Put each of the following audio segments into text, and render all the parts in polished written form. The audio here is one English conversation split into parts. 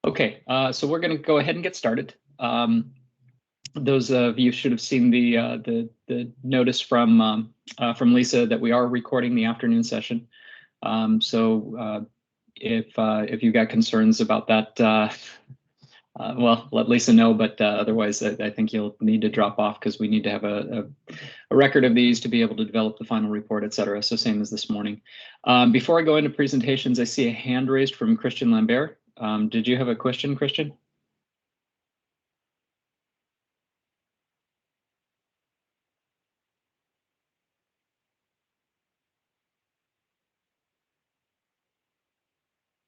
Okay, so we're going to go ahead and get started. Those of you should have seen the notice from Lisa that we are recording the afternoon session. If you got concerns about that, well, let Lisa know. But otherwise, I think you'll need to drop off because we need to have a record of these to be able to develop the final report, et cetera. So same as this morning. Before I go into presentations, I see a hand raised from Christian Lambert. Did you have a question, Christian?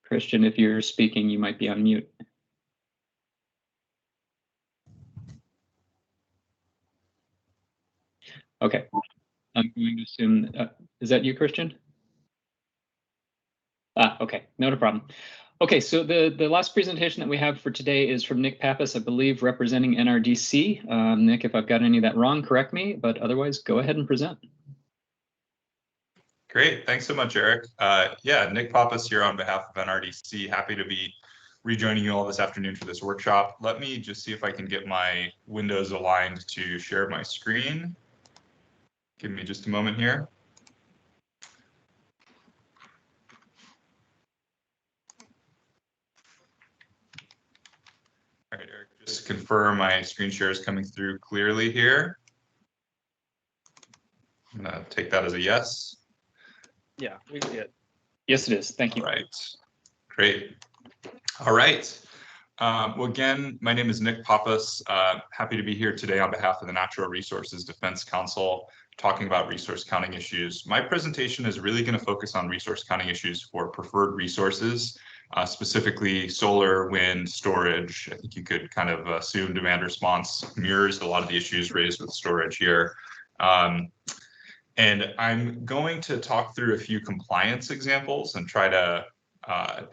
Christian, if you're speaking, you might be on mute. Okay, I'm going to assume, is that you, Christian? Okay, not a problem. Okay, so the last presentation that we have for today is from Nick Pappas, I believe, representing NRDC. Nick, if I've got any of that wrong, correct me, but otherwise, go ahead and present. Great, thanks so much, Eric. Yeah, Nick Pappas here on behalf of NRDC. Happy to be rejoining you all this afternoon for this workshop. Let me just see if I can get my windows aligned to share my screen. Give me just a moment here. All right, Eric, just confirm my screen share is coming through clearly here. I'm gonna take that as a yes. Yeah, we see it. Yes, it is. Thank you. All right, great. All right. Well, again, my name is Nick Pappas. Happy to be here today on behalf of the Natural Resources Defense Council, talking about resource counting issues. My presentation is really going to focus on resource counting issues for preferred resources, specifically solar, wind, storage. I think you could kind of assume demand response mirrors a lot of the issues raised with storage here. And I'm going to talk through a few compliance examples and try to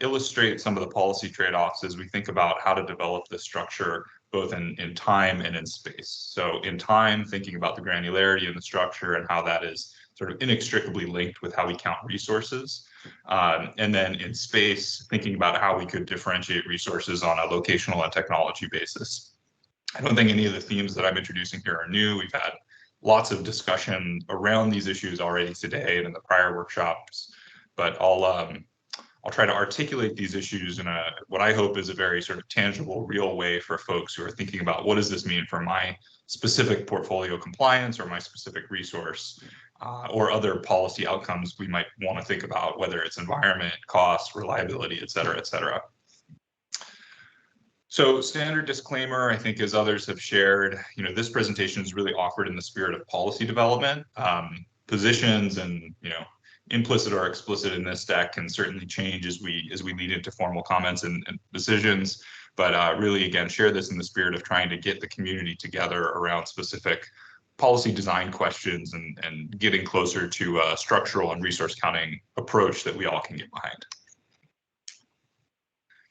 illustrate some of the policy trade-offs as we think about how to develop this structure, both in time and in space. So in time, thinking about the granularity in the structure and how that is sort of inextricably linked with how we count resources. And then in space, thinking about how we could differentiate resources on a locational and technology basis. I don't think any of the themes that I'm introducing here are new. We've had lots of discussion around these issues already today and in the prior workshops, but I'll try to articulate these issues in what I hope is a very sort of tangible, real way for folks who are thinking about what does this mean for my specific portfolio compliance or my specific resource or other policy outcomes we might want to think about, whether it's environment, cost, reliability, et cetera, et cetera. So standard disclaimer, I think as others have shared, this presentation is really offered in the spirit of policy development. Positions and, implicit or explicit in this deck can certainly change as we lead into formal comments and decisions, but really, again, share this in the spirit of trying to get the community together around specific policy design questions and getting closer to a structural and resource counting approach that we all can get behind.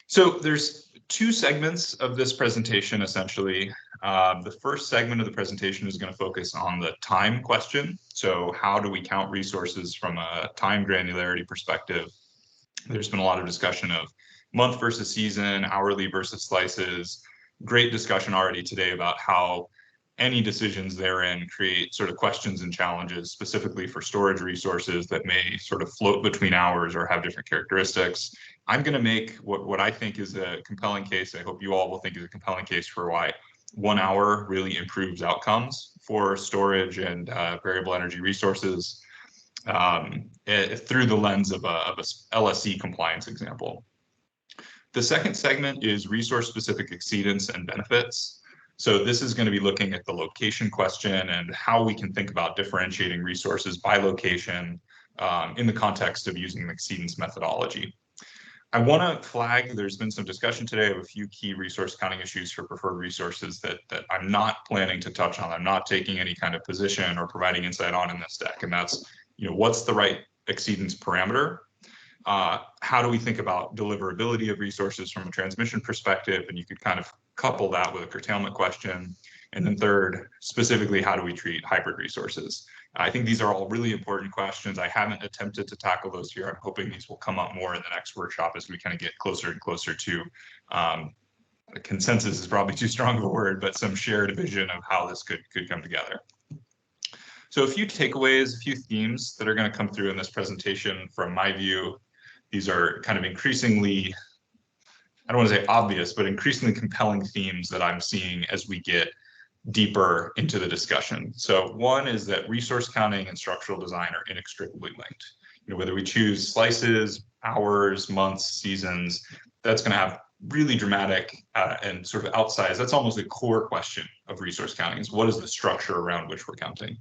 So there's two segments of this presentation, essentially. The first segment of the presentation is going to focus on the time question. So how do we count resources from a time granularity perspective? There's been a lot of discussion of month versus season, hourly versus slices. Great discussion already today about how any decisions therein create sort of questions and challenges, specifically for storage resources that may sort of float between hours or have different characteristics. I'm going to make what I think is a compelling case. I hope you all will think is a compelling case for why 1 hour really improves outcomes for storage and variable energy resources through the lens of a LSC compliance example. The second segment is resource-specific exceedance and benefits. So this is going to be looking at the location question and how we can think about differentiating resources by location in the context of using the exceedance methodology. I want to flag, there's been some discussion today of a few key resource counting issues for preferred resources that I'm not planning to touch on. I'm not taking any kind of position or providing insight on in this deck. And that's, what's the right exceedance parameter? How do we think about deliverability of resources from a transmission perspective? And you could kind of couple that with a curtailment question. And then third, specifically, how do we treat hybrid resources? I think these are all really important questions. I haven't attempted to tackle those here. I'm hoping these will come up more in the next workshop as we kind of get closer and closer to consensus is probably too strong of a word, but some shared vision of how this could come together. So a few takeaways, a few themes that are going to come through in this presentation from my view. These are kind of increasingly, I don't want to say obvious, but increasingly compelling themes that I'm seeing as we get deeper into the discussion. So one is that resource counting and structural design are inextricably linked. Whether we choose slices, hours, months, seasons, that's going to have really dramatic and sort of outsized. That's almost a core question of resource counting is what is the structure around which we're counting?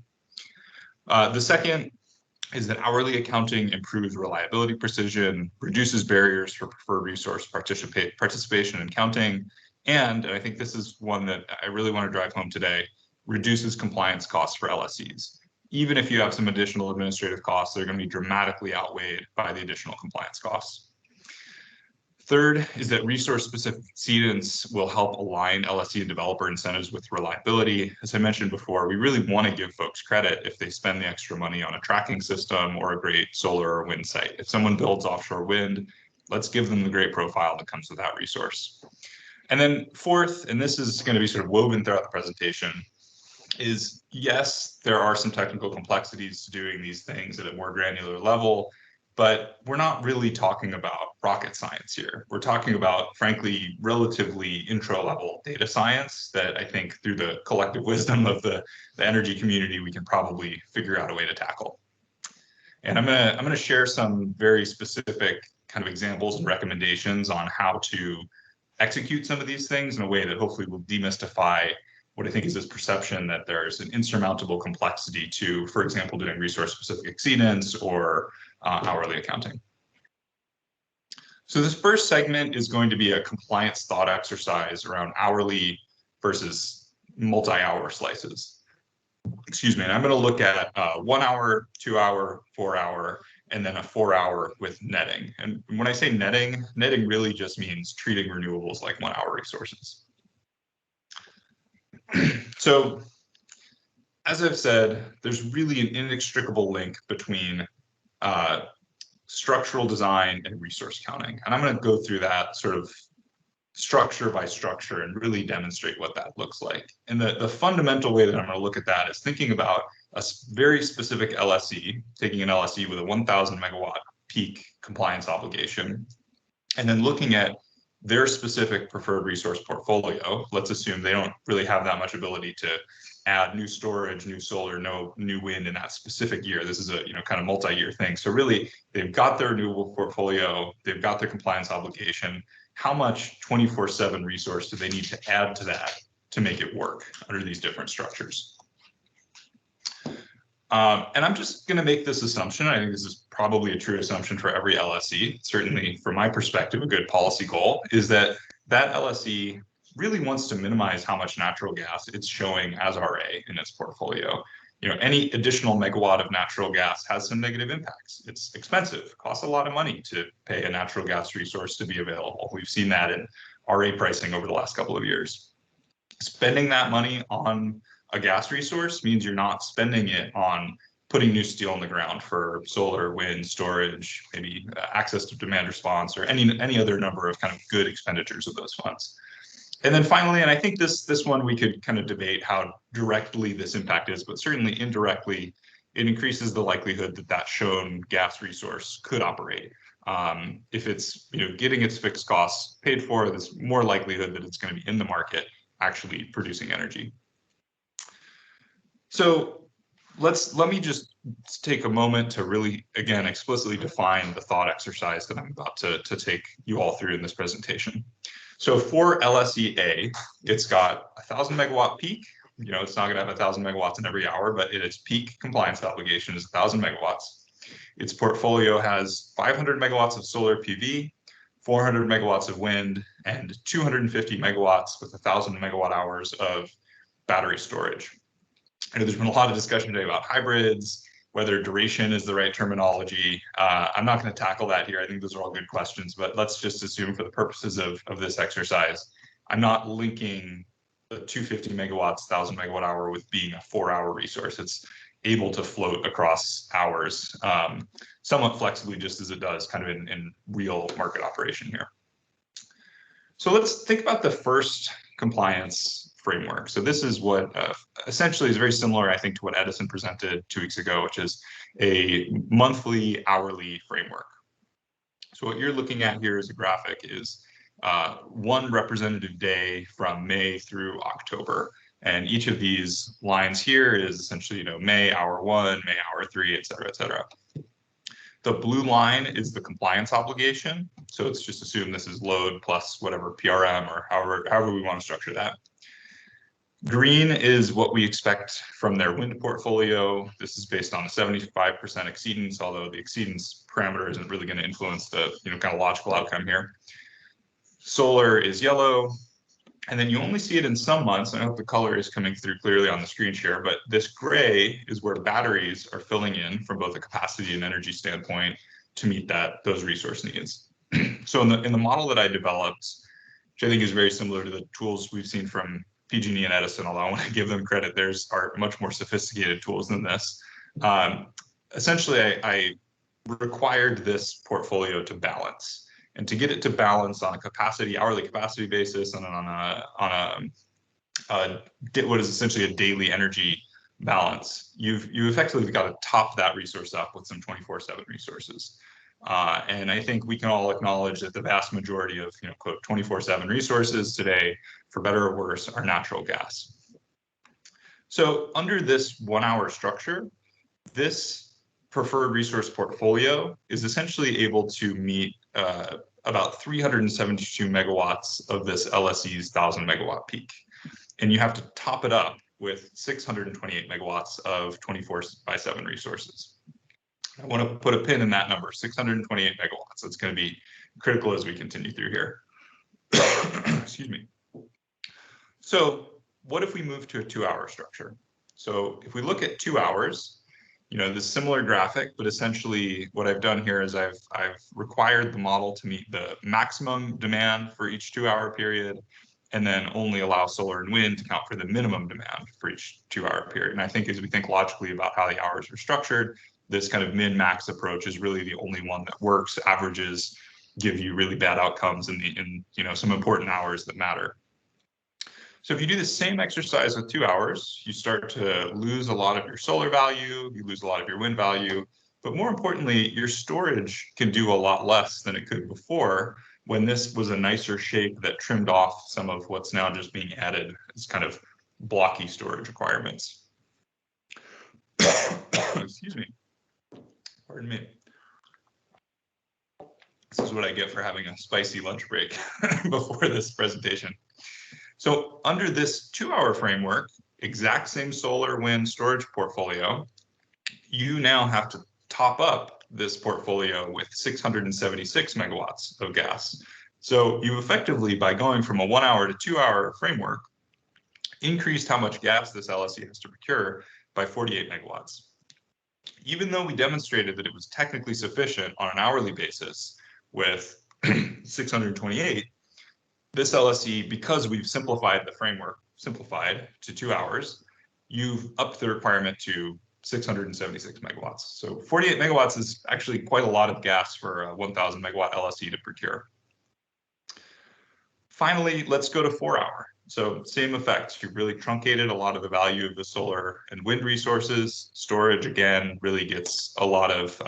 The second is that hourly accounting improves reliability precision, reduces barriers for preferred resource participation in counting, and I think this is one that I really want to drive home today, reduces compliance costs for LSEs. Even if you have some additional administrative costs, they're going to be dramatically outweighed by the additional compliance costs. Third is that resource-specific exceedance will help align LSE and developer incentives with reliability. As I mentioned before, we really want to give folks credit if they spend the extra money on a tracking system or a great solar or wind site. If someone builds offshore wind, let's give them the great profile that comes with that resource. And then fourth, and this is going to be sort of woven throughout the presentation, is yes, there are some technical complexities to doing these things at a more granular level, but we're not really talking about rocket science here. We're talking about, frankly, relatively intro-level data science that I think through the collective wisdom of the energy community, we can probably figure out a way to tackle. And I'm gonna share some very specific kind of examples and recommendations on how to execute some of these things in a way that hopefully will demystify what I think is this perception that there's an insurmountable complexity to, for example, doing resource-specific exceedance or hourly accounting. So this first segment is going to be a compliance thought exercise around hourly versus multi-hour slices. Excuse me, and I'm going to look at 1 hour, 2 hour, 4 hour, and then a 4 hour with netting. And when I say netting, netting really just means treating renewables like 1 hour resources. So as I've said, there's really an inextricable link between structural design and resource counting. And I'm going to go through that sort of structure by structure and really demonstrate what that looks like. And the fundamental way that I'm going to look at that is thinking about a very specific LSE, taking an LSE with a 1,000 megawatt peak compliance obligation, and then looking at their specific preferred resource portfolio. Let's assume they don't really have that much ability to add new storage, new solar, no new wind in that specific year. This is a kind of multi-year thing. So really, they've got their renewable portfolio, they've got their compliance obligation. How much 24/7 resource do they need to add to that to make it work under these different structures? And I'm just going to make this assumption. I think this is probably a true assumption for every LSE. Certainly, from my perspective, a good policy goal is that that LSE really wants to minimize how much natural gas it's showing as RA in its portfolio. Any additional megawatt of natural gas has some negative impacts. It's expensive, it costs a lot of money to pay a natural gas resource to be available. We've seen that in RA pricing over the last couple of years. Spending that money on a gas resource means you're not spending it on putting new steel in the ground for solar, wind, storage, maybe access to demand response, or any other number of kind of good expenditures of those funds. And then finally, and I think this one we could kind of debate how directly this impact is, but certainly indirectly, it increases the likelihood that that shown gas resource could operate. If it's getting its fixed costs paid for, there's more likelihood that it's going to be in the market actually producing energy. So let me just take a moment to really, again, explicitly define the thought exercise that I'm about to take you all through in this presentation. So for LSE-A, it's got 1,000 megawatt peak. It's not going to have 1,000 megawatts in every hour, but its peak compliance obligation is 1,000 megawatts. Its portfolio has 500 megawatts of solar PV, 400 megawatts of wind, and 250 megawatts with 1,000 megawatt hours of battery storage. There's been a lot of discussion today about hybrids, whether duration is the right terminology. I'm not going to tackle that here. I think those are all good questions, but let's just assume for the purposes of this exercise, I'm not linking a 250 megawatts, 1,000 megawatt hour with being a 4-hour resource. It's able to float across hours, somewhat flexibly, just as it does kind of in real market operation here. So let's think about the first compliance framework. So this is what essentially is very similar, I think, to what Edison presented 2 weeks ago, which is a monthly hourly framework. So what you're looking at here as a graphic is one representative day from May through October. And each of these lines here is essentially, you know, May hour 1, May hour 3, et cetera, et cetera. The blue line is the compliance obligation. So it's just assume this is load plus whatever PRM or however we want to structure that. Green is what we expect from their wind portfolio. This is based on a 75% exceedance, although the exceedance parameter isn't really going to influence the, you know, kind of logical outcome here. Solar is yellow. And then you only see it in some months. I hope the color is coming through clearly on the screen share, but this gray is where batteries are filling in from both a capacity and energy standpoint to meet those resource needs. So in the model that I developed, which I think is very similar to the tools we've seen from PG&E and Edison, although I want to give them credit, theirs are much more sophisticated tools than this. Essentially, I required this portfolio to balance. And to get it to balance on a hourly capacity basis and on what is essentially a daily energy balance, you effectively got to top that resource up with some 24/7 resources. And I think we can all acknowledge that the vast majority of, you know, quote 24/7 resources today, for better or worse, are natural gas. So under this 1-hour structure, this preferred resource portfolio is essentially able to meet about 372 megawatts of this LSE's 1,000 megawatt peak. And you have to top it up with 628 megawatts of 24/7 resources. I want to put a pin in that number, 628 megawatts. It's going to be critical as we continue through here. Excuse me. So what if we move to a 2-hour structure? So if we look at 2 hours, you know, this similar graphic, but essentially what I've done here is I've required the model to meet the maximum demand for each 2-hour period, and then only allow solar and wind to count for the minimum demand for each 2-hour period. And I think as we think logically about how the hours are structured, this kind of min-max approach is really the only one that works. Averages give you really bad outcomes in you know, some important hours that matter. So if you do the same exercise with 2 hours, you start to lose a lot of your solar value, you lose a lot of your wind value, but more importantly, your storage can do a lot less than it could before, when this was a nicer shape that trimmed off some of what's now just being added as kind of blocky storage requirements. Excuse me. Pardon me. This is what I get for having a spicy lunch break before this presentation. So under this 2-hour framework, exact same solar, wind, storage portfolio, you now have to top up this portfolio with 676 megawatts of gas. So you effectively, by going from a 1-hour to 2-hour framework, increased how much gas this LSE has to procure by 48 megawatts. Even though we demonstrated that it was technically sufficient on an hourly basis with 628, this LSE, because we've simplified the framework, to 2 hours, you've upped the requirement to 676 megawatts. So 48 megawatts is actually quite a lot of gas for a 1,000 megawatt LSE to procure. Finally, let's go to 4-hour. So same effect, you've really truncated a lot of the value of the solar and wind resources. Storage, again, really gets a lot of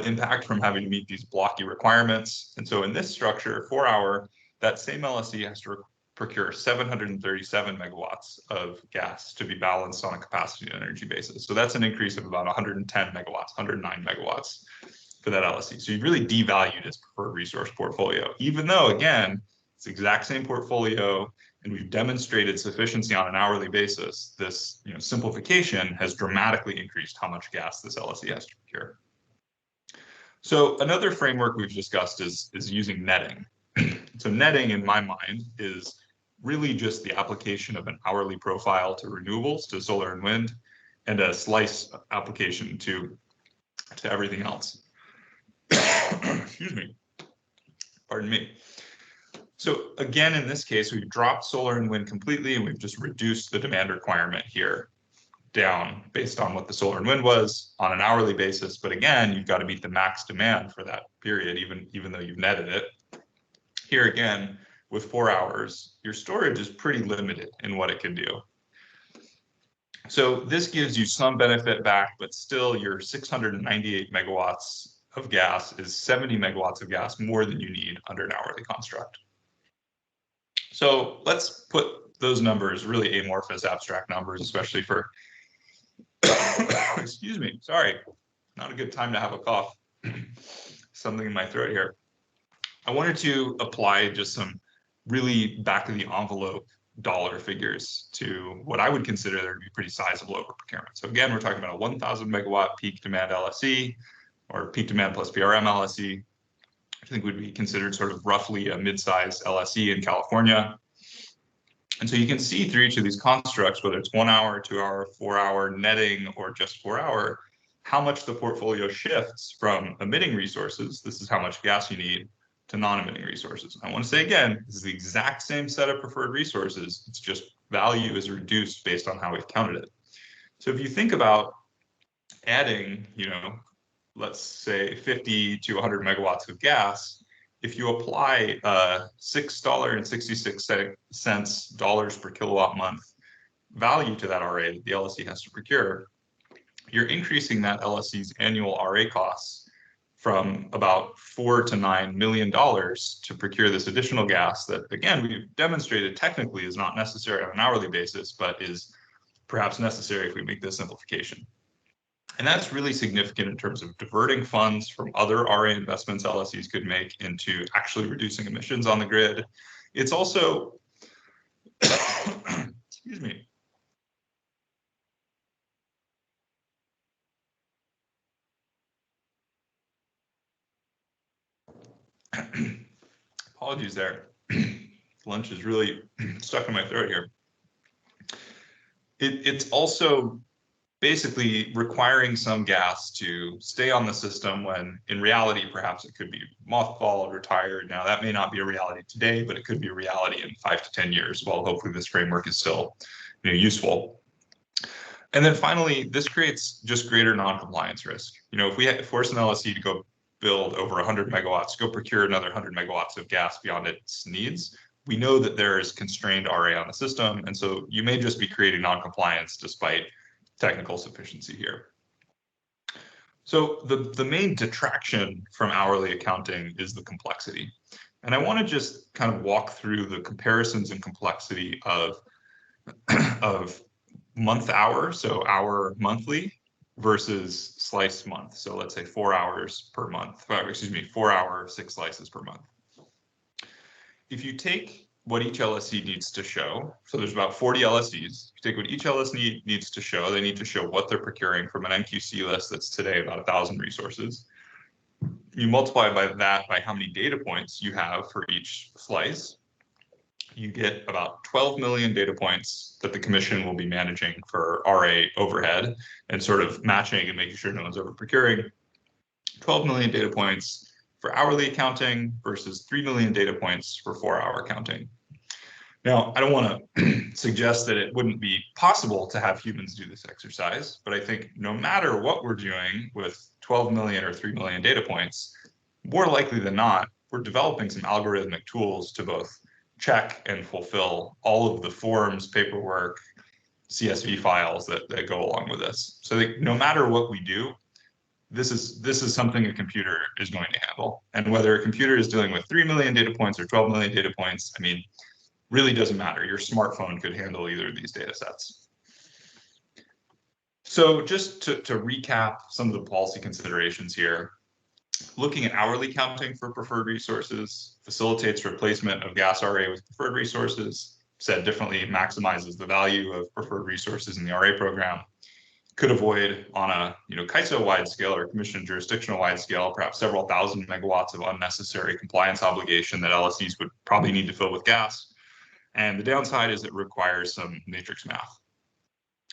impact from having to meet these blocky requirements. And so in this structure, 4-hour, that same LSE has to procure 737 megawatts of gas to be balanced on a capacity and energy basis. So that's an increase of about 110 megawatts, 109 megawatts for that LSE. So you've really devalued its preferred resource portfolio, even though, again, it's the exact same portfolio and we've demonstrated sufficiency on an hourly basis. This, you know, simplification has dramatically increased how much gas this LSE has to procure. So another framework we've discussed is using netting. So netting, in my mind, is really just the application of an hourly profile to renewables, to solar and wind, and a slice application to everything else. Excuse me. Pardon me. So again, in this case, we've dropped solar and wind completely, and we've just reduced the demand requirement here down based on what the solar and wind was on an hourly basis. But again, you've got to meet the max demand for that period, even though you've netted it. Here again, with 4 hours, your storage is pretty limited in what it can do. So this gives you some benefit back, but still your 698 megawatts of gas is 70 megawatts of gas more than you need under an hourly construct. So let's put those numbers, really amorphous abstract numbers, especially for, excuse me, sorry, not a good time to have a cough, something in my throat here. I wanted to apply just some really back of the envelope dollar figures to what I would consider there to be pretty sizable over procurement. So again, we're talking about a 1,000 megawatt peak demand LSE, or peak demand plus PRM LSE. I think would be considered sort of roughly a mid-sized LSE in California. And so you can see through each of these constructs, whether it's 1 hour, 2 hour, 4 hour netting, or just 4 hour, how much the portfolio shifts from emitting resources, this is how much gas you need, to non-emitting resources. I want to say again, this is the exact same set of preferred resources. It's just value is reduced based on how we've counted it. So if you think about adding, let's say 50 to 100 megawatts of gas, if you apply $6.66 per kilowatt month value to that RA that the LSE has to procure, you're increasing that LSE's annual RA costs from about $4 to $9 million to procure this additional gas that, again, we've demonstrated technically is not necessary on an hourly basis, but is perhaps necessary if we make this simplification. And that's really significant in terms of diverting funds from other RA investments LSEs could make into actually reducing emissions on the grid. It's also, excuse me, apologies there. Lunch is really stuck in my throat here. It's also basically requiring some gas to stay on the system when in reality, perhaps it could be mothballed, retired. Now that may not be a reality today, but it could be a reality in 5 to 10 years. Well, hopefully this framework is still useful. And then finally, this creates just greater non-compliance risk. If we force an LSE to go build over 100 megawatts, go procure another 100 megawatts of gas beyond its needs, we know that there is constrained RA on the system. And so you may just be creating non-compliance despite technical sufficiency here. So the main detraction from hourly accounting is the complexity. And I want to just kind of walk through the comparisons and complexity of month hour, so hour monthly, versus slice month. So let's say 4 hours per month, 4 hour, 6 slices per month. If you take what each LSE needs to show, so there's about 40 LSEs, you take what each LSE needs to show, they need to show what they're procuring from an NQC list that's today about 1,000 resources. You multiply by that by how many data points you have for each slice, you get about 12 million data points that the commission will be managing for RA overhead and sort of matching and making sure no one's over procuring. 12 million data points for hourly accounting versus 3 million data points for 4-hour counting. Now, I don't want to suggest that it wouldn't be possible to have humans do this exercise, but I think no matter what we're doing with 12 million or 3 million data points, more likely than not, we're developing some algorithmic tools to both check and fulfill all of the forms, paperwork, CSV files that go along with this. So no matter what we do, this is something a computer is going to handle. And whether a computer is dealing with 3 million data points or 12 million data points, I mean, really doesn't matter. Your smartphone could handle either of these data sets. So just to recap some of the policy considerations here, looking at hourly counting for preferred resources facilitates replacement of gas RA with preferred resources. Said differently, maximizes the value of preferred resources in the RA program. Could avoid on a CAISO wide scale or commission jurisdictional wide scale, perhaps several thousand megawatts of unnecessary compliance obligation that LSEs would probably need to fill with gas. And the downside is it requires some matrix math.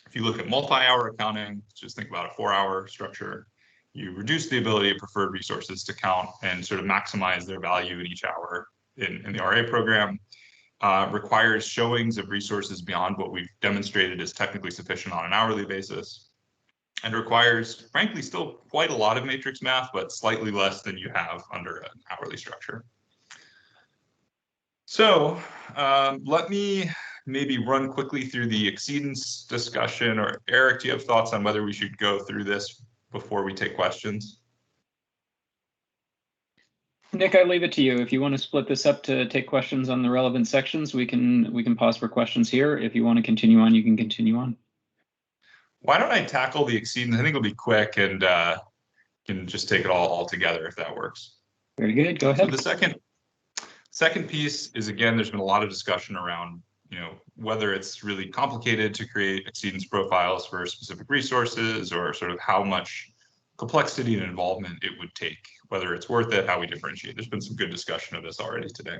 If you look at multi-hour accounting, just think about a 4-hour structure. You reduce the ability of preferred resources to count and sort of maximize their value in each hour. in the RA program, requires showings of resources beyond what we've demonstrated is technically sufficient on an hourly basis, and requires, frankly, still quite a lot of matrix math, but slightly less than you have under an hourly structure. So let me maybe run quickly through the exceedance discussion. Or Eric, do you have thoughts on whether we should go through this before we take questions? Nick, I leave it to you. If you want to split this up to take questions on the relevant sections, we can pause for questions here. If you want to continue on, you can continue on. Why don't I tackle the exceedance? I think it'll be quick, and can just take it all together if that works. Very good. Go ahead. So the second piece is, again, there's been a lot of discussion around, whether it's really complicated to create exceedance profiles for specific resources, or sort of how much complexity and involvement it would take, whether it's worth it, how we differentiate. There's been some good discussion of this already today.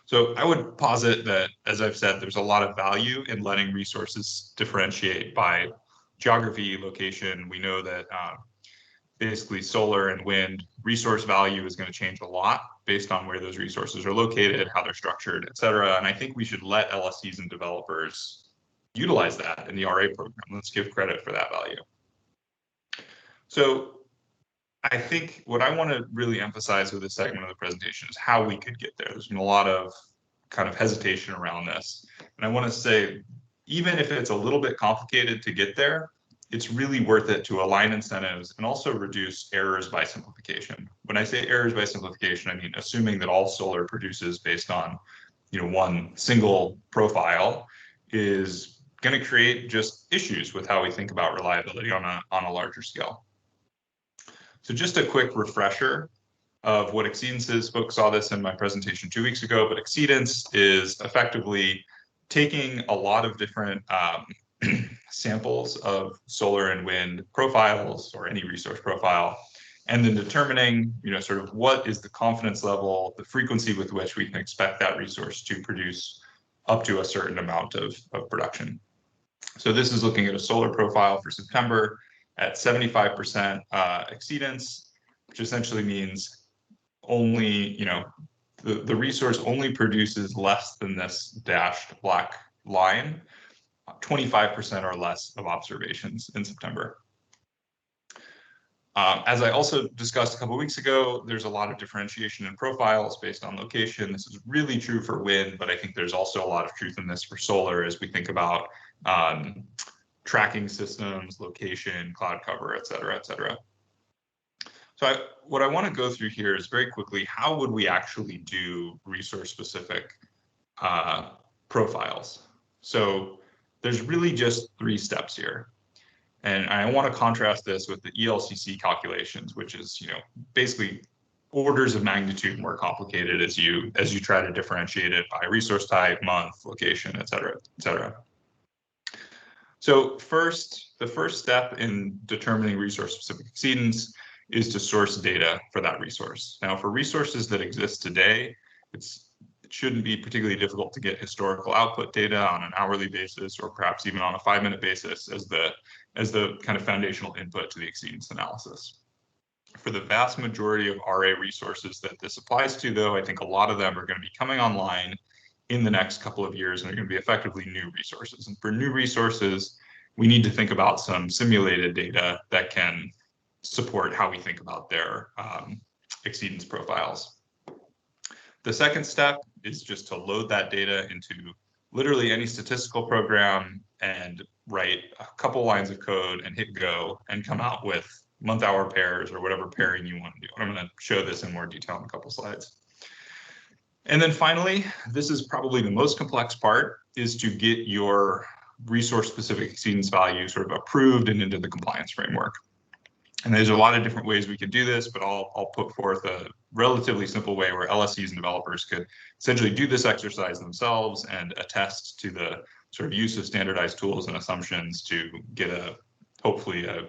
So I would posit that, as I've said, there's a lot of value in letting resources differentiate by geography, location. We know that basically solar and wind resource value is going to change a lot based on where those resources are located, how they're structured, et cetera. And I think we should let LSCs and developers utilize that in the RA program. Let's give credit for that value. So I think what I want to really emphasize with this segment of the presentation is how we could get there. There's been a lot of kind of hesitation around this. And I want to say, even if it's a little bit complicated to get there, it's really worth it to align incentives and also reduce errors by simplification. When I say errors by simplification, I mean assuming that all solar produces based on one single profile is going to create just issues with how we think about reliability on a larger scale. So just a quick refresher of what exceedance is. Folks saw this in my presentation 2 weeks ago, but exceedance is effectively taking a lot of different samples of solar and wind profiles, or any resource profile, and then determining, sort of what is the confidence level, the frequency with which we can expect that resource to produce up to a certain amount of production. So this is looking at a solar profile for September at 75% exceedance, which essentially means only, the resource only produces less than this dashed black line, 25% or less of observations in September. As I also discussed a couple of weeks ago, there's a lot of differentiation in profiles based on location. This is really true for wind, but I think there's also a lot of truth in this for solar as we think about tracking systems, location, cloud cover, et cetera, et cetera. So what I want to go through here is very quickly, how would we actually do resource-specific profiles? So there's really just 3 steps here. And I want to contrast this with the ELCC calculations, which is, basically orders of magnitude more complicated as you try to differentiate it by resource type, month, location, et cetera, et cetera. So the first step in determining resource-specific exceedance is to source data for that resource. Now, for resources that exist today, it shouldn't be particularly difficult to get historical output data on an hourly basis, or perhaps even on a 5-minute basis as the kind of foundational input to the exceedance analysis. For the vast majority of RA resources that this applies to, though, I think a lot of them are going to be coming online in the next couple of years, and they're going to be effectively new resources. And for new resources, we need to think about some simulated data that can support how we think about their exceedance profiles. The second step is just to load that data into literally any statistical program and write a couple lines of code and hit go and come out with month-hour pairs or whatever pairing you want to do. I'm going to show this in more detail in a couple slides. And then finally, this is probably the most complex part, is to get your resource-specific exceedance value sort of approved and into the compliance framework. And there's a lot of different ways we could do this, but I'll put forth a relatively simple way where LSCs and developers could essentially do this exercise themselves and attest to the sort of use of standardized tools and assumptions to get hopefully a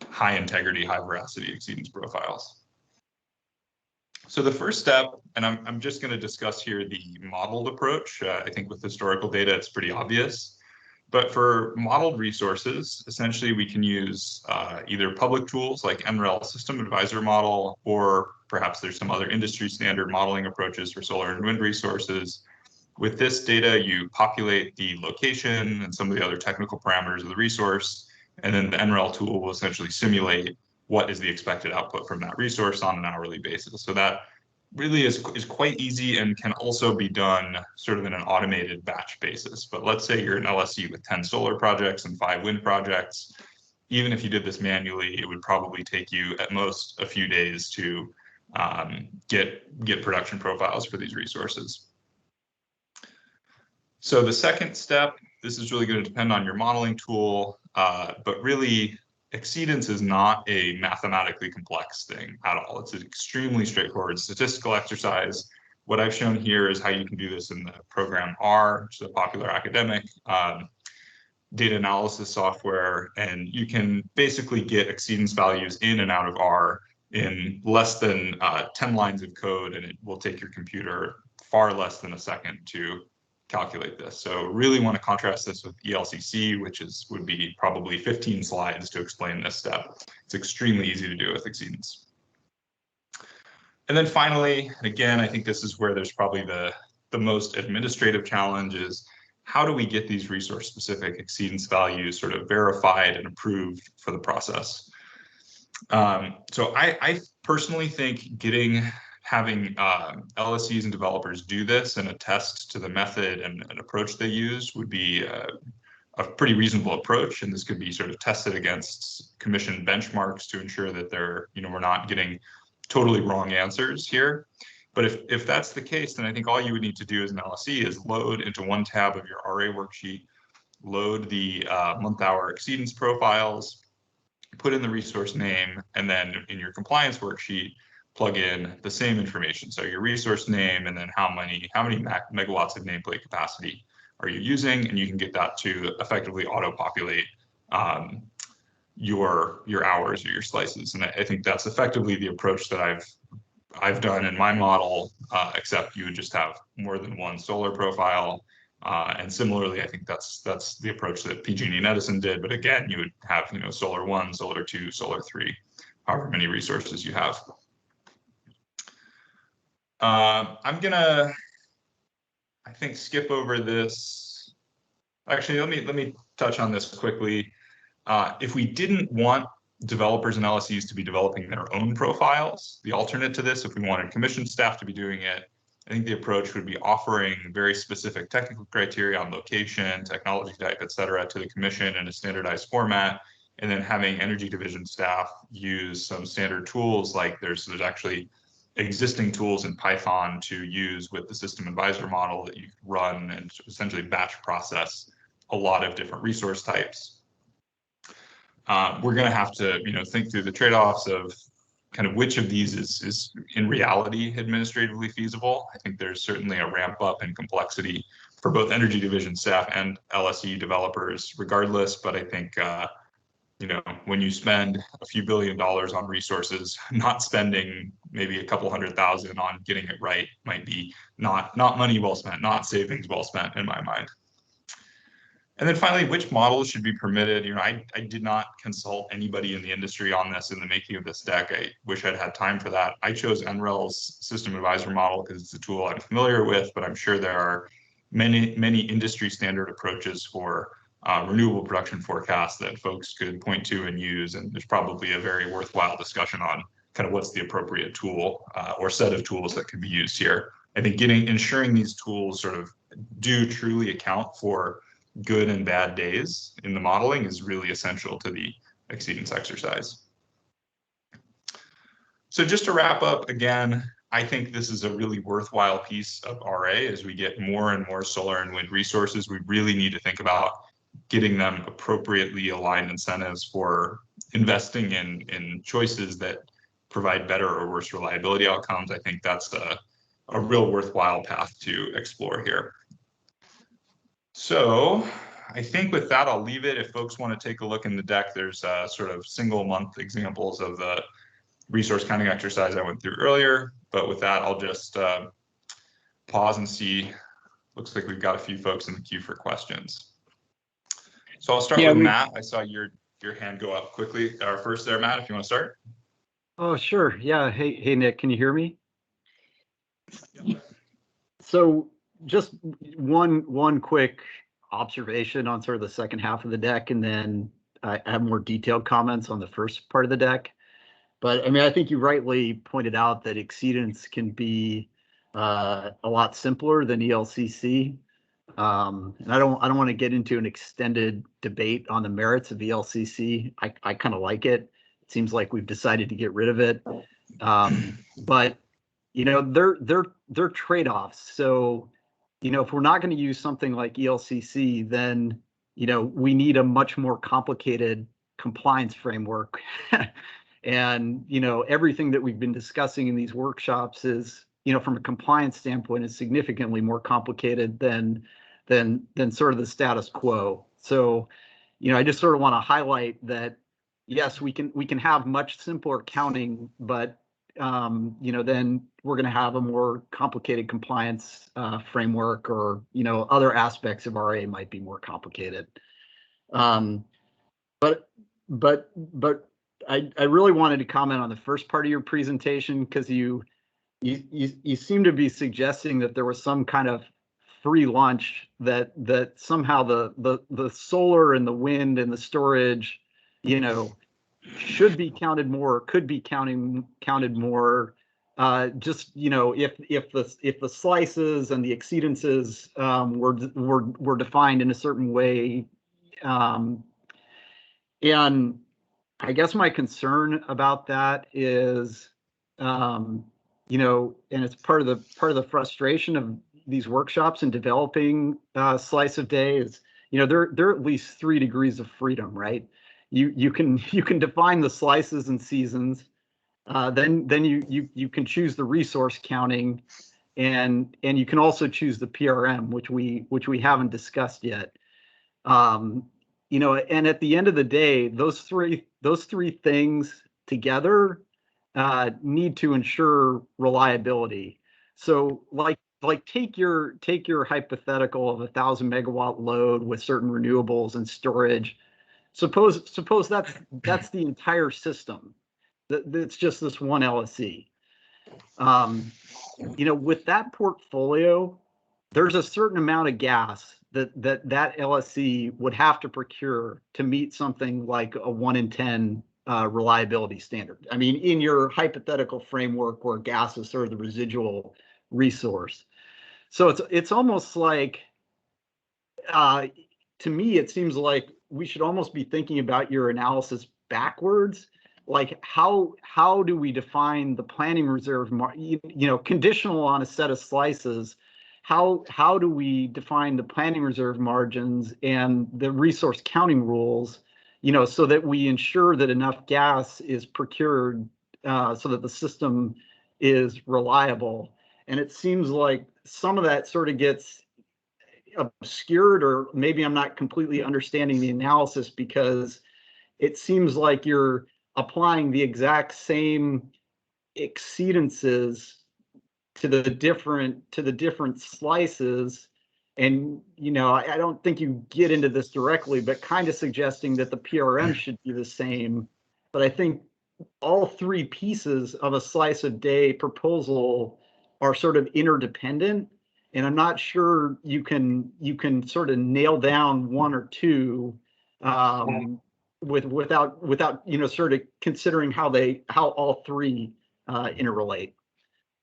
high integrity, high veracity exceedance profiles. So the first step, and I'm just going to discuss here the modeled approach. I think with historical data, it's pretty obvious. But for modeled resources, essentially we can use either public tools like NREL System Advisor Model, or perhaps there's some other industry standard modeling approaches for solar and wind resources. With this data, you populate the location and some of the other technical parameters of the resource, and then the NREL tool will essentially simulate what is the expected output from that resource on an hourly basis. So that really is quite easy and can also be done sort of in an automated batch basis. But let's say you're an LSE with 10 solar projects and 5 wind projects. Even if you did this manually, it would probably take you at most a few days to get production profiles for these resources. So the second step, this is really going to depend on your modeling tool, but really exceedance is not a mathematically complex thing at all. It's an extremely straightforward statistical exercise. What I've shown here is how you can do this in the program R, which is a popular academic data analysis software, and you can basically get exceedance values in and out of R in less than 10 lines of code, and it will take your computer far less than a second to calculate this. So really want to contrast this with ELCC, which would be probably 15 slides to explain this step. It's extremely easy to do with exceedance. And then finally, again, I think this is where there's probably the most administrative challenge is how do we get these resource-specific exceedance values sort of verified and approved for the process? So I personally think having LSEs and developers do this and attest to the method and approach they use would be a pretty reasonable approach. And this could be sort of tested against commission benchmarks to ensure that we're not getting totally wrong answers here. But if that's the case, then I think all you would need to do as an LSE is load into one tab of your RA worksheet, load the month-hour exceedance profiles, put in the resource name, and then in your compliance worksheet, plug in the same information. So your resource name, and then how many megawatts of nameplate capacity are you using, and you can get that to effectively auto-populate your hours or your slices. And I think that's effectively the approach that I've done in my model, except you would just have more than one solar profile. And similarly, I think that's the approach that PG&E and Edison did. But again, you would have solar 1, solar 2, solar 3, however many resources you have. I'm gonna, I think, skip over this. Actually, let me touch on this quickly. If we didn't want developers and LSEs to be developing their own profiles, the alternate to this, if we wanted commission staff to be doing it, I think the approach would be offering very specific technical criteria on location, technology type, et cetera, to the commission in a standardized format, and then having energy division staff use some standard tools, like there's actually existing tools in Python to use with the system advisor model that you run and essentially batch process a lot of different resource types. We're going to have to, think through the trade-offs of kind of which of these is in reality administratively feasible. I think there's certainly a ramp up in complexity for both energy division staff and LSE developers regardless, but I think when you spend a few $1 billion on resources, not spending maybe a couple $100,000 on getting it right might be not money well spent, not savings well spent in my mind. And then finally, which models should be permitted? I did not consult anybody in the industry on this in the making of this deck. I wish I'd had time for that. I chose NREL's system advisor model because it's a tool I'm familiar with, but I'm sure there are many industry standard approaches for renewable production forecasts that folks could point to and use. And there's probably a very worthwhile discussion on kind of what's the appropriate tool or set of tools that could be used here. I think ensuring these tools sort of do truly account for good and bad days in the modeling is really essential to the exceedance exercise. So just to wrap up, again, I think this is a really worthwhile piece of RA. As we get more and more solar and wind resources, we really need to think about getting them appropriately aligned incentives for investing in choices that provide better or worse reliability outcomes. I think that's a real worthwhile path to explore here. So I think with that, I'll leave it. If folks want to take a look in the deck, there's sort of single month examples of the resource counting exercise I went through earlier. But with that, I'll just pause and see. Looks like we've got a few folks in the queue for questions. So I'll start Yeah, with Matt. I saw your hand go up quickly. First there, Matt, if you want to start. Oh, sure. Yeah. Hey, Nick, can you hear me? So just one quick observation on sort of the second half of the deck, and then I have more detailed comments on the first part of the deck. But I mean, I think you rightly pointed out that exceedance can be a lot simpler than ELCC. And I don't want to get into an extended debate on the merits of ELCC. I kind of like it. It seems like we've decided to get rid of it. But you know, they're trade-offs. So, you know, if we're not going to use something like ELCC, then, you know, we need a much more complicated compliance framework. And, you know, everything that we've been discussing in these workshops is, you know, from a compliance standpoint, is significantly more complicated than sort of the status quo. So, you know, I just sort of want to highlight that, yes, we can have much simpler counting, but you know, then we're going to have a more complicated compliance framework, or, you know, other aspects of RA might be more complicated. But I really wanted to comment on the first part of your presentation, because you seem to be suggesting that there was some kind of free lunch, that somehow the solar and the wind and the storage, you know, should be counted more, could be counted more. Just, you know, if the slices and the exceedances were defined in a certain way. And I guess my concern about that is, you know, and it's part of the frustration of these workshops and developing slice of day is, you know, there are at least 3 degrees of freedom, right? You can define the slices and seasons, then you can choose the resource counting, and you can also choose the PRM, which we haven't discussed yet. You know, and at the end of the day, those three things together need to ensure reliability. So like take your hypothetical of 1,000 megawatt load with certain renewables and storage. Suppose that's the entire system. That's just this one LSC. You know, with that portfolio, there's a certain amount of gas that LSC would have to procure to meet something like a 1 in 10 reliability standard. I mean, in your hypothetical framework where gas is sort of the residual resource. So it's almost like, to me, it seems like we should almost be thinking about your analysis backwards. Like, how do we define the planning reserve, you know, conditional on a set of slices? How do we define the planning reserve margins and the resource counting rules, you know, so that we ensure that enough gas is procured so that the system is reliable? And it seems like some of that sort of gets obscured, or maybe I'm not completely understanding the analysis, because it seems like you're applying the exact same exceedances to the different slices. And, you know, I don't think you get into this directly, but kind of suggesting that the PRM should be the same. But I think all 3 pieces of a slice a day proposal are sort of interdependent, and I'm not sure you can sort of nail down 1 or 2 without you know, sort of considering how all 3 interrelate.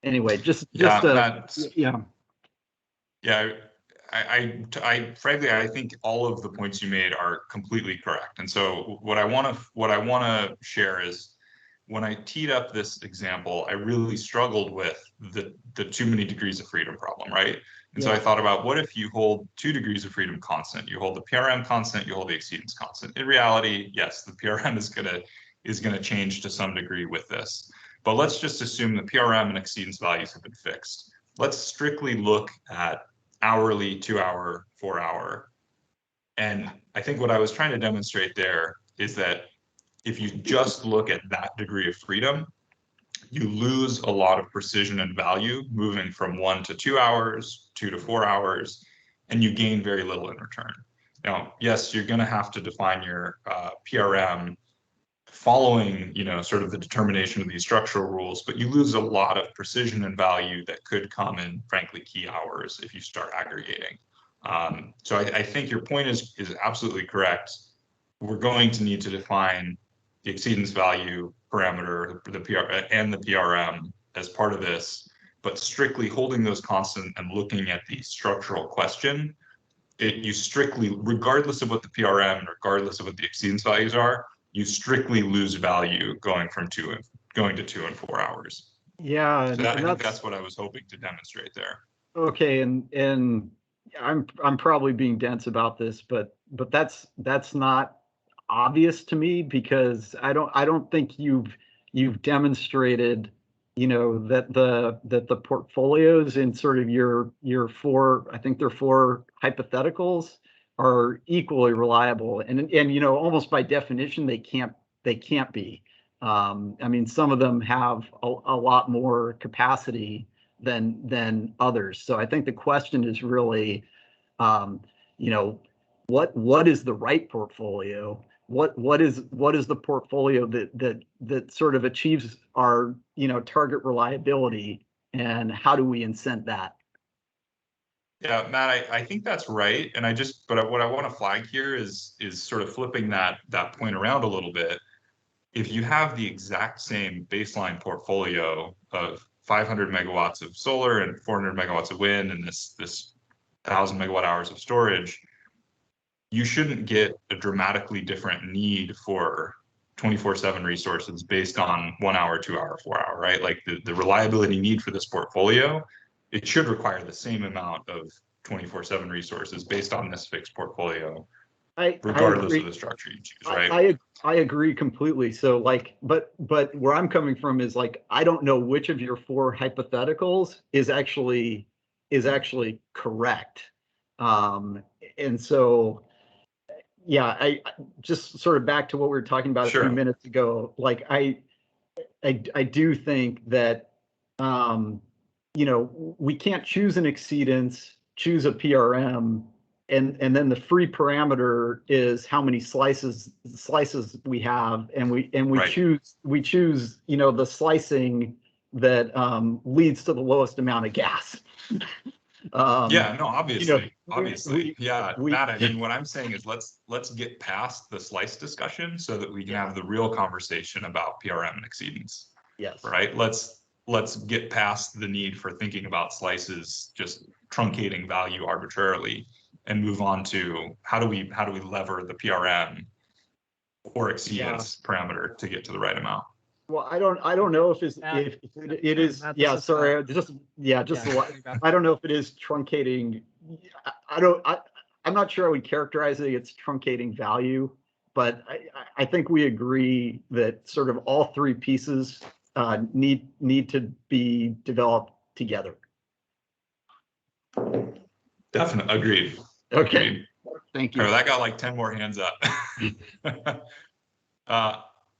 Anyway, yeah. I frankly, I think all of the points you made are completely correct. And so what I want to share is, when I teed up this example, I really struggled with the too many degrees of freedom problem, right? And so I thought about, what if you hold 2 degrees of freedom constant? You hold the PRM constant, you hold the exceedance constant. In reality, yes, the PRM is gonna change to some degree with this. But let's just assume the PRM and exceedance values have been fixed. Let's strictly look at hourly, 2 hour, 4 hour. And I think what I was trying to demonstrate there is that if you just look at that degree of freedom, you lose a lot of precision and value moving from 1 to 2 hours, 2 to 4 hours, and you gain very little in return. yes, you're going to have to define your PRM following, sort of the determination of these structural rules, but you lose a lot of precision and value that could come in, frankly, key hours if you start aggregating. So I think your point is absolutely correct. We're going to need to define the exceedance value parameter, the PR and the PRM as part of this, but strictly holding those constant and looking at the structural question, you strictly, regardless of what the PRM and regardless of what the exceedance values are, you strictly lose value going to 2 and 4 hours. Yeah, so I think that's what I was hoping to demonstrate there. Okay, and I'm probably being dense about this, but that's not obvious to me, because I don't think you've demonstrated, that the portfolios in sort of your 4, I think they're 4 hypotheticals, are equally reliable, and almost by definition they can't be. I mean, some of them have a lot more capacity than others. So I think the question is really, what is the right portfolio? What is the portfolio that sort of achieves our target reliability, and how do we incent that? Yeah, Matt, I think that's right. And but what I want to flag here is sort of flipping that point around a little bit. If you have the exact same baseline portfolio of 500 megawatts of solar and 400 megawatts of wind and this 1,000 megawatt hours of storage, you shouldn't get a dramatically different need for 24/7 resources based on 1 hour, 2 hour, 4 hour, right? Like the reliability need for this portfolio, it should require the same amount of 24/7 resources based on this fixed portfolio, regardless of the structure you choose, right? I agree completely. So but where I'm coming from is I don't know which of your 4 hypotheticals is actually correct. And so, yeah, I just sort of back to what we were talking about a few minutes ago. I do think that, we can't choose an exceedance, choose a PRM, and then the free parameter is how many slices we have, and we right. choose the slicing that leads to the lowest amount of gas. Yeah, no, obviously, yeah, Matt. I mean, what I'm saying is let's get past the slice discussion so that we can have the real conversation about PRM and exceedance. Yes. Right. Let's get past the need for thinking about slices just truncating value arbitrarily, and move on to how do we lever the PRM or exceedance parameter to get to the right amount. Well, I don't know if it is. Yeah, sorry. I don't know if it is truncating. I'm not sure I would characterize it as truncating value, but I think we agree that sort of all 3 pieces need to be developed together. Definitely agreed. Okay. Agreed. Thank you. Oh, that got like 10 more hands up.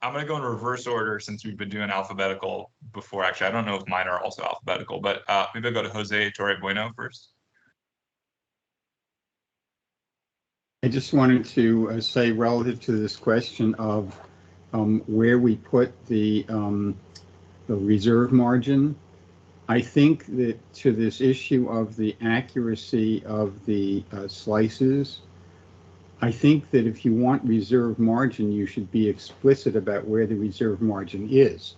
I'm going to go in reverse order since we've been doing alphabetical before. Actually, I don't know if mine are also alphabetical, but maybe I'll go to Jose Torre Bueno first. I just wanted to say, relative to this question of where we put the reserve margin, I think that to this issue of the accuracy of the slices, I think that if you want reserve margin, you should be explicit about where the reserve margin is.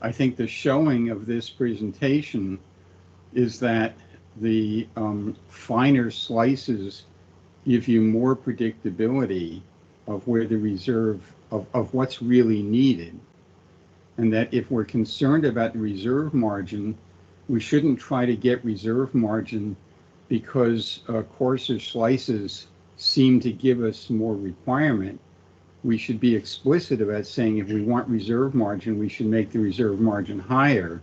I think the showing of this presentation is that the finer slices give you more predictability of where the reserve of what's really needed. And that if we're concerned about the reserve margin, we shouldn't try to get reserve margin because coarser slices seem to give us more requirement. We should be explicit about saying if we want reserve margin, we should make the reserve margin higher,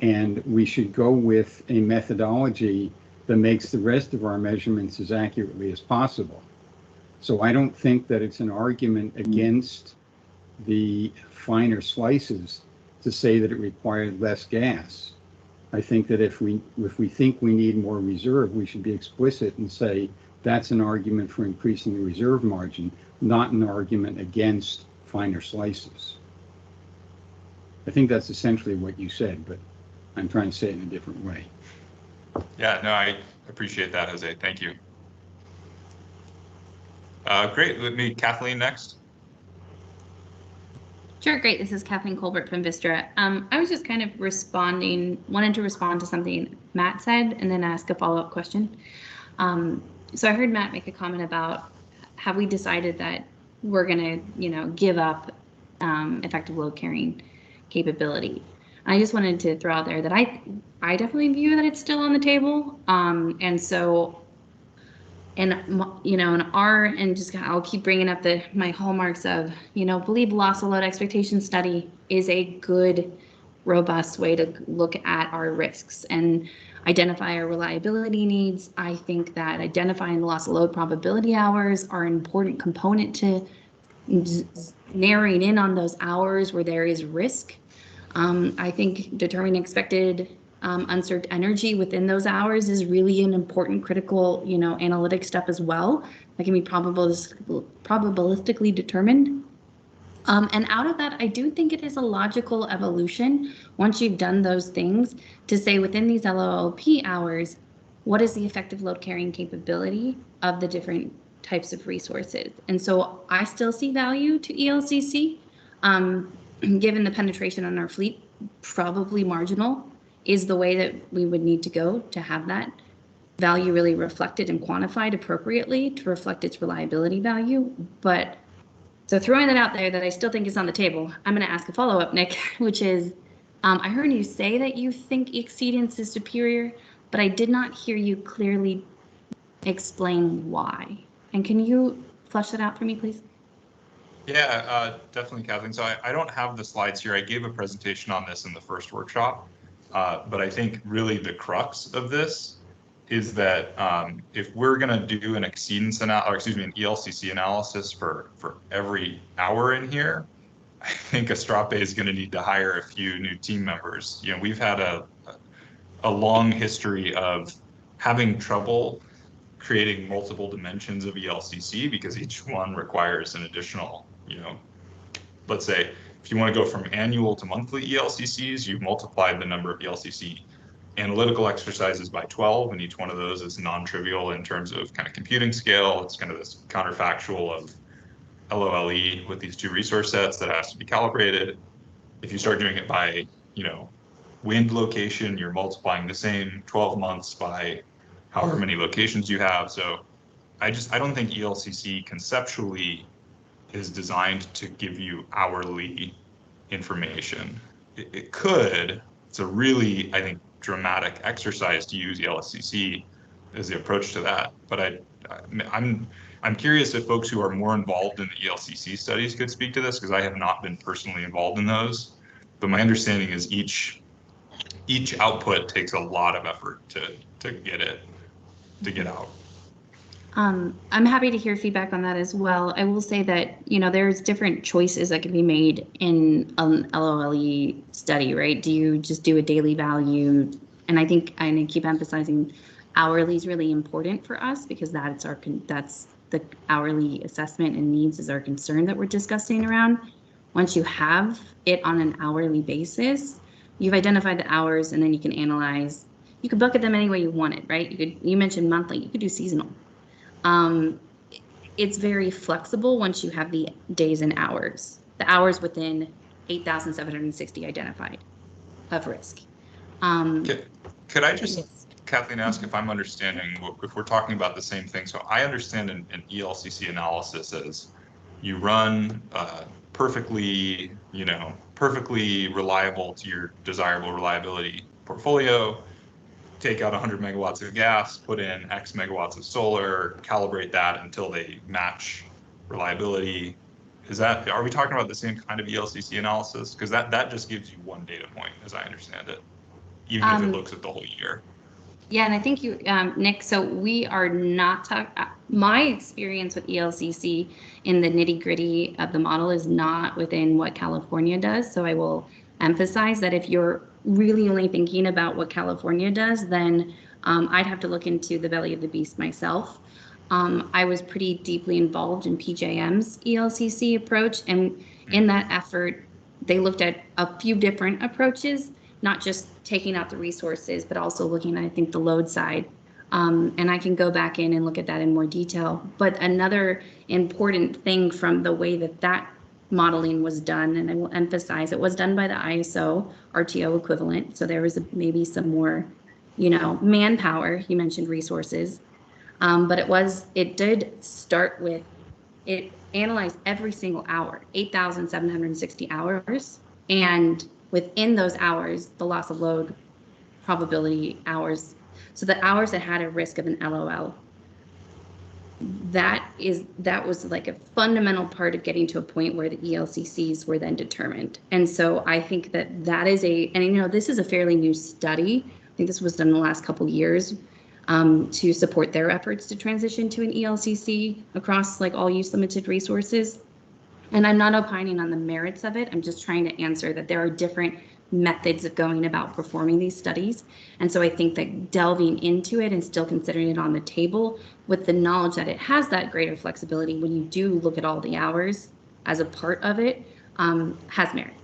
and we should go with a methodology that makes the rest of our measurements as accurately as possible. So I don't think that it's an argument against the finer slices to say that it required less gas. I think that if we think we need more reserve, we should be explicit and say that's an argument for increasing the reserve margin, not an argument against finer slices. I think that's essentially what you said, but I'm trying to say it in a different way. Yeah, no, I appreciate that, Jose. Thank you. Great. Let me, Kathleen, next. Sure, great. This is Kathleen Colbert from Vistra. I was just kind of wanted to respond to something Matt said and then ask a follow-up question. So I heard Matt make a comment about, have we decided that we're going to, give up effective load carrying capability? I just wanted to throw out there that I definitely view that it's still on the table. And so, I'll keep bringing up my hallmarks of, believe loss of load expectation study is a good, robust way to look at our risks and identify our reliability needs. I think that identifying the loss of load probability hours are an important component to narrowing in on those hours where there is risk. I think determining expected unserved energy within those hours is really an important, critical, analytic step as well. That can be probabilistically determined. And out of that, I do think it is a logical evolution, once you've done those things, to say within these LLOP hours, what is the effective load carrying capability of the different types of resources? And so I still see value to ELCC. Given the penetration on our fleet, probably marginal is the way that we would need to go to have that value really reflected and quantified appropriately to reflect its reliability value. But so throwing that out there, that I still think is on the table, I'm going to ask a follow-up, Nick, which is, I heard you say that you think exceedance is superior, but I did not hear you clearly explain why. And can you flesh that out for me, please? Yeah, definitely, Kathleen. So I don't have the slides here. I gave a presentation on this in the first workshop, but I think really the crux of this is that if we're going to do an exceedance an ELCC analysis for every hour in here, I think Astrape is going to need to hire a few new team members. We've had a long history of having trouble creating multiple dimensions of ELCC because each one requires an additional, let's say if you want to go from annual to monthly ELCCs, you've multiplied the number of ELCC analytical exercises by 12, and each one of those is non-trivial in terms of kind of computing scale. It's kind of this counterfactual of LOLE with these two resource sets that has to be calibrated. If you start doing it by, wind location, you're multiplying the same 12 months by however many locations you have. So I don't think ELCC conceptually is designed to give you hourly information. It could. It's a really, I think, dramatic exercise to use ELCC as the approach to that. But I'm curious if folks who are more involved in the ELCC studies could speak to this, because I have not been personally involved in those. But my understanding is each output takes a lot of effort to get out. I'm happy to hear feedback on that as well. I will say that, there's different choices that can be made in an LOLE study, right? Do you just do a daily value? And I think I keep emphasizing hourly is really important for us, because that's the hourly assessment and needs is our concern that we're discussing around. Once you have it on an hourly basis, you've identified the hours, and then you can analyze. You could bucket them any way you want it, right? You mentioned monthly, you could do seasonal. It's very flexible once you have the days and hours, the hours within 8,760 identified of risk. Could I just, Kathleen, ask if I'm understanding, if we're talking about the same thing? So I understand an ELCC analysis as you run perfectly reliable to your desirable reliability portfolio, take out 100 megawatts of gas, put in X megawatts of solar, calibrate that until they match reliability. Are we talking about the same kind of ELCC analysis? Because that just gives you one data point, as I understand it, even if it looks at the whole year. Yeah, and I think you, Nick, so we are not talking, my experience with ELCC in the nitty gritty of the model is not within what California does. So I will emphasize that if you're really only thinking about what California does, then I'd have to look into the belly of the beast myself. I was pretty deeply involved in PJM's ELCC approach, and in that effort, they looked at a few different approaches, not just taking out the resources, but also looking at, I think, the load side. And I can go back in and look at that in more detail. But another important thing from the way that that modeling was done, and I will emphasize, it was done by the ISO RTO equivalent. So there was maybe some more, manpower. You mentioned resources. But it did start with, it analyzed every single hour, 8,760 hours. And within those hours, the loss of load probability hours. So the hours that had a risk of an LOL, that was like a fundamental part of getting to a point where the ELCCs were then determined. And so I think that is this is a fairly new study. I think this was done in the last couple of years to support their efforts to transition to an ELCC across like all use limited resources. And I'm not opining on the merits of it. I'm just trying to answer that there are different methods of going about performing these studies. And so I think that delving into it and still considering it on the table with the knowledge that it has that greater flexibility when you do look at all the hours as a part of it has merit.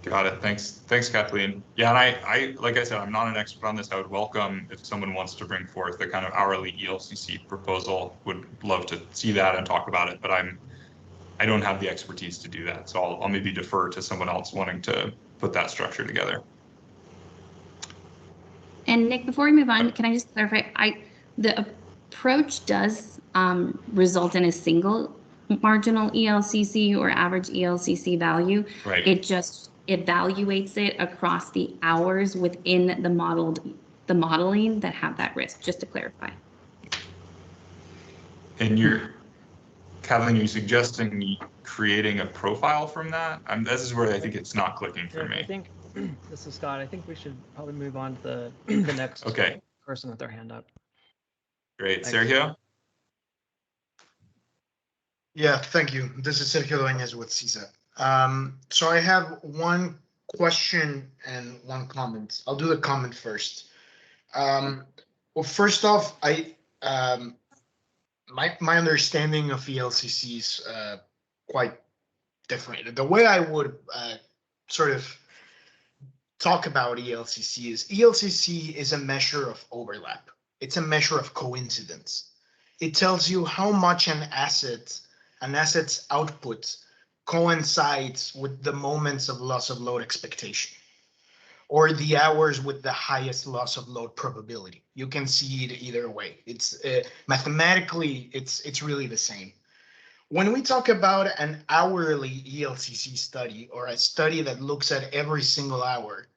Got it. Thanks, Kathleen. Yeah, and I like I said, I'm not an expert on this. I would welcome if someone wants to bring forth the kind of hourly ELCC proposal. Would love to see that and talk about it, but I don't have the expertise to do that. So I'll maybe defer to someone else wanting to put that structure together. And Nick, before we move on, can I just clarify? The approach does result in a single marginal ELCC or average ELCC value. Right. It just evaluates it across the hours within the modeling that have that risk, just to clarify. And Kathleen, you're suggesting creating a profile from that? This is where I think it's not clicking for me. I think, this is Scott, I think we should probably move on to the next person with their hand up. Great. Thanks. Sergio? Yeah, thank you. This is Sergio Dueñas with CISA. So I have one question and one comment. I'll do the comment first. Well, first off, my understanding of ELCC is quite different. The way I would sort of talk about ELCC is a measure of overlap. It's a measure of coincidence. It tells you how much an asset's output coincides with the moments of loss of load expectation, or the hours with the highest loss of load probability. You can see it either way. It's mathematically, it's really the same. When we talk about an hourly ELCC study, or a study that looks at every single hour,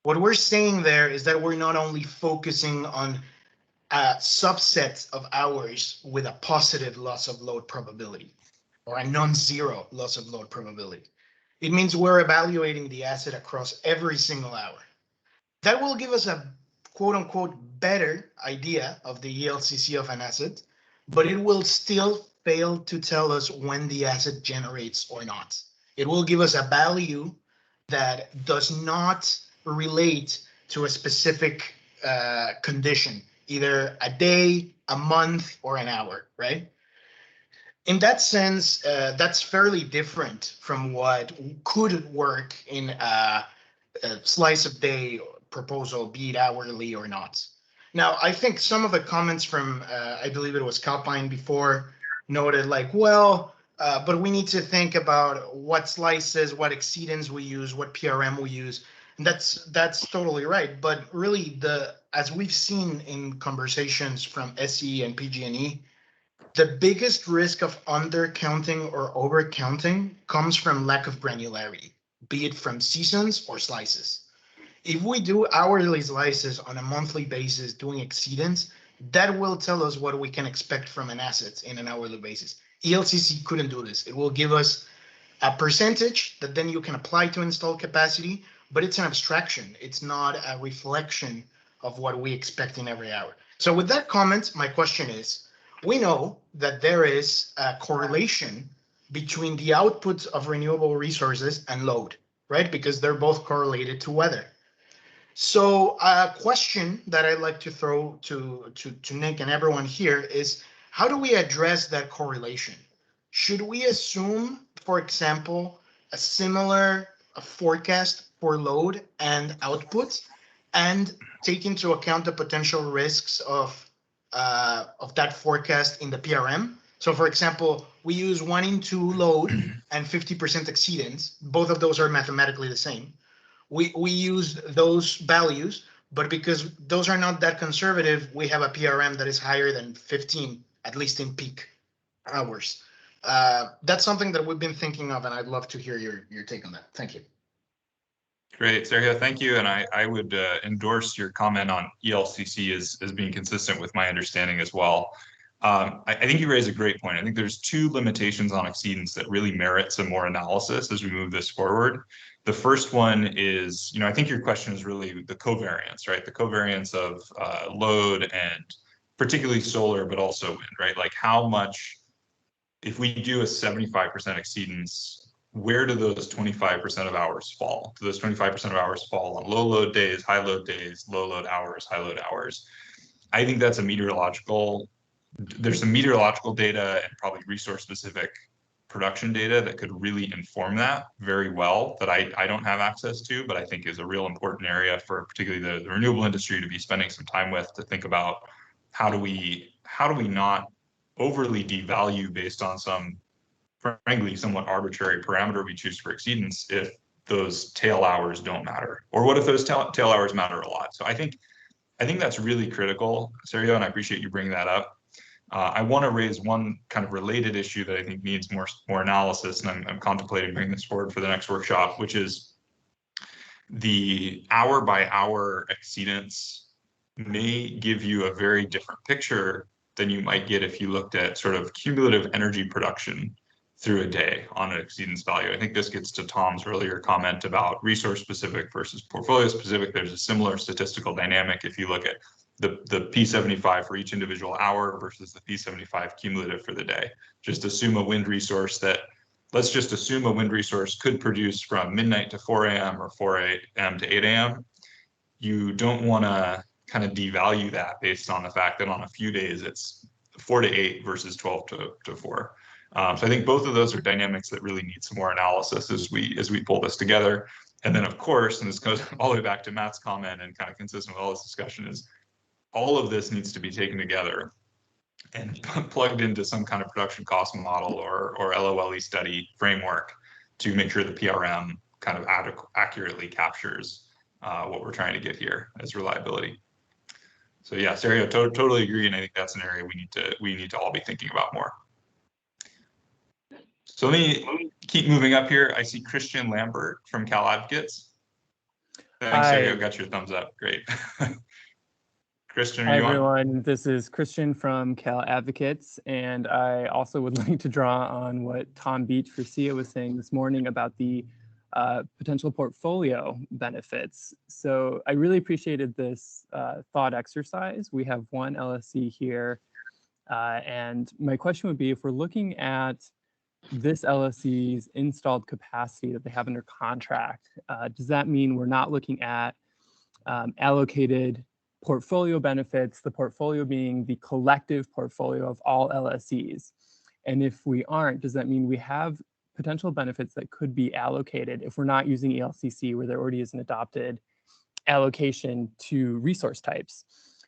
what we're saying there is that we're not only focusing on a subset of hours with a positive loss of load probability, or a non-zero loss of load probability. It means we're evaluating the asset across every single hour. That will give us a quote unquote better idea of the ELCC of an asset, but it will still fail to tell us when the asset generates or not. It will give us a value that does not relate to a specific condition, either a day, a month, or an hour, right? In that sense, that's fairly different from what could work in a slice of day proposal, be it hourly or not. Now, I think some of the comments from, I believe it was Calpine before, noted like, well, but we need to think about what slices, what exceedance we use, what PRM we use. And that's totally right. But really, as we've seen in conversations from SE and PG&E, the biggest risk of undercounting or overcounting comes from lack of granularity, be it from seasons or slices. If we do hourly slices on a monthly basis doing exceedance, that will tell us what we can expect from an asset in an hourly basis. ELCC couldn't do this. It will give us a percentage that then you can apply to installed capacity, but it's an abstraction. It's not a reflection of what we expect in every hour. So with that comment, my question is, we know that there is a correlation between the output of renewable resources and load, right? Because they're both correlated to weather. So a question that I'd like to throw to Nick and everyone here is, how do we address that correlation? Should we assume, for example, a similar forecast for load and output, and take into account the potential risks of that forecast in the PRM? So for example, we use 1 in 2 load and 50% exceedance. Both of those are mathematically the same. We use those values, but because those are not that conservative, we have a PRM that is higher than 15, at least in peak hours. That's something that we've been thinking of, and I'd love to hear your take on that. Thank you. Great, Sergio, thank you. And I would endorse your comment on ELCC as being consistent with my understanding as well. I think you raise a great point. I think there's 2 limitations on exceedance that really merit some more analysis as we move this forward. The first one is, I think your question is really the covariance, right? The covariance of load and particularly solar, but also wind, right? Like how much, if we do a 75% exceedance, where do those 25% of hours fall? Do those 25% of hours fall on low load days, high load days, low load hours, high load hours? I think that's there's some meteorological data and probably resource specific production data that could really inform that very well, that I don't have access to, but I think is a real important area for particularly the renewable industry to be spending some time with, to think about how do we not overly devalue based on some, frankly, somewhat arbitrary parameter we choose for exceedance if those tail hours don't matter, or what if those tail hours matter a lot? So I think that's really critical, Sergio, and I appreciate you bringing that up. I want to raise one kind of related issue that I think needs more analysis, and I'm contemplating bringing this forward for the next workshop, which is the hour by hour exceedance may give you a very different picture than you might get if you looked at sort of cumulative energy production through a day on an exceedance value. I think this gets to Tom's earlier comment about resource specific versus portfolio specific. There's a similar statistical dynamic if you look at the P75 for each individual hour versus the P75 cumulative for the day. Just assume a wind resource let's just assume a wind resource could produce from midnight to 4 a.m. or 4 a.m. to 8 a.m. You don't want to kind of devalue that based on the fact that on a few days it's 4 to 8 versus 12 to 4. So I think both of those are dynamics that really need some more analysis as we pull this together. And then of course, and this goes all the way back to Matt's comment and kind of consistent with all this discussion, is all of this needs to be taken together and plugged into some kind of production cost model or LOLE study framework to make sure the PRM kind of accurately captures what we're trying to get here as reliability. So yeah, Sergio, totally agree, and I think that's an area we need to all be thinking about more. So let me keep moving up here. I see Christian Lambert from Cal Advocates. Thanks, Sergio. Got your thumbs up. Great. Christian, hi everyone, this is Christian from Cal Advocates, and I also would like to draw on what Tom Beach for SIA was saying this morning about the potential portfolio benefits. So I really appreciated this thought exercise. We have one LSC here, and my question would be, if we're looking at this LSC's installed capacity that they have under contract, does that mean we're not looking at allocated portfolio benefits, the portfolio being the collective portfolio of all LSCs? And if we aren't, does that mean we have potential benefits that could be allocated if we're not using ELCC, where there already is an adopted allocation to resource types?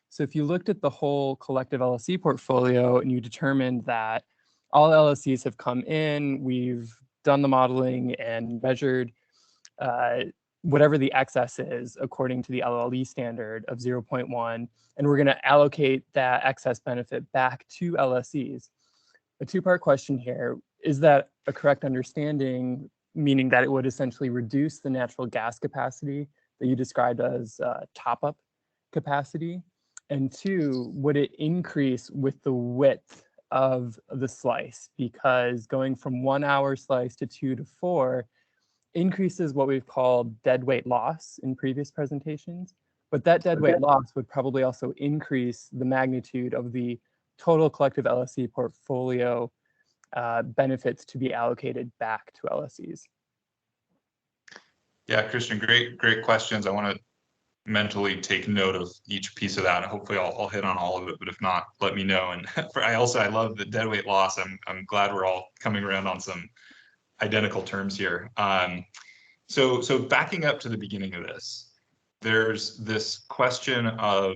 So if you looked at the whole collective LSC portfolio and you determined that all LSCs have come in, we've done the modeling and measured whatever the excess is according to the LLE standard of 0.1, and we're going to allocate that excess benefit back to LSCs. A two-part question here. Is that a correct understanding, meaning that it would essentially reduce the natural gas capacity that you described as top-up capacity? And two, would it increase with the width of the slice? Because going from 1 hour slice to 2 to 4 increases what we've called deadweight loss in previous presentations, but that deadweight loss would probably also increase the magnitude of the total collective LSC portfolio benefits to be allocated back to LSCs. Yeah, Christian, great questions. I want to mentally take note of each piece of that, and hopefully I'll hit on all of it, but if not, let me know. And I love the deadweight loss. I'm glad we're all coming around on some identical terms here. So backing up to the beginning of this, there's this question of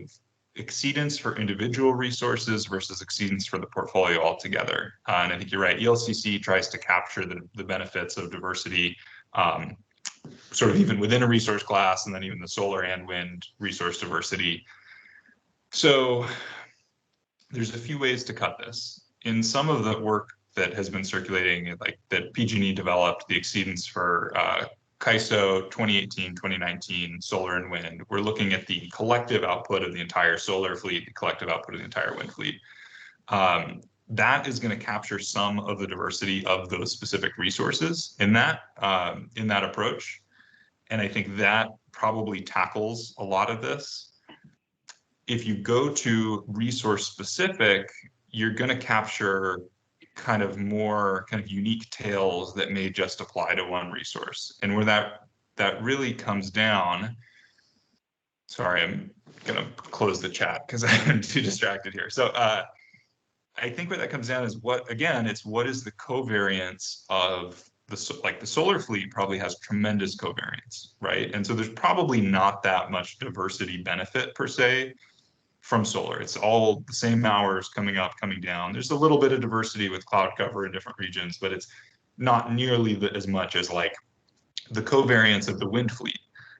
exceedance for individual resources versus exceedance for the portfolio altogether. And I think you're right, ELCC tries to capture the benefits of diversity, sort of even within a resource class, and then even the solar and wind resource diversity. So there's a few ways to cut this. In some of the work that has been circulating, like that PG&E developed, the exceedance for CAISO 2018, 2019, solar and wind, we're looking at the collective output of the entire solar fleet, the collective output of the entire wind fleet. That is going to capture some of the diversity of those specific resources in that approach. And I think that probably tackles a lot of this. If you go to resource specific, you're going to capture kind of more kind of unique tales that may just apply to one resource. And where that really comes down, sorry, I'm going to close the chat because I'm too distracted here. So I think where that comes down is what is the covariance of the solar fleet probably has tremendous covariance, right? And so there's probably not that much diversity benefit per se from solar. It's all the same hours coming up, coming down. There's a little bit of diversity with cloud cover in different regions, but it's not nearly as much as like the covariance of the wind fleet.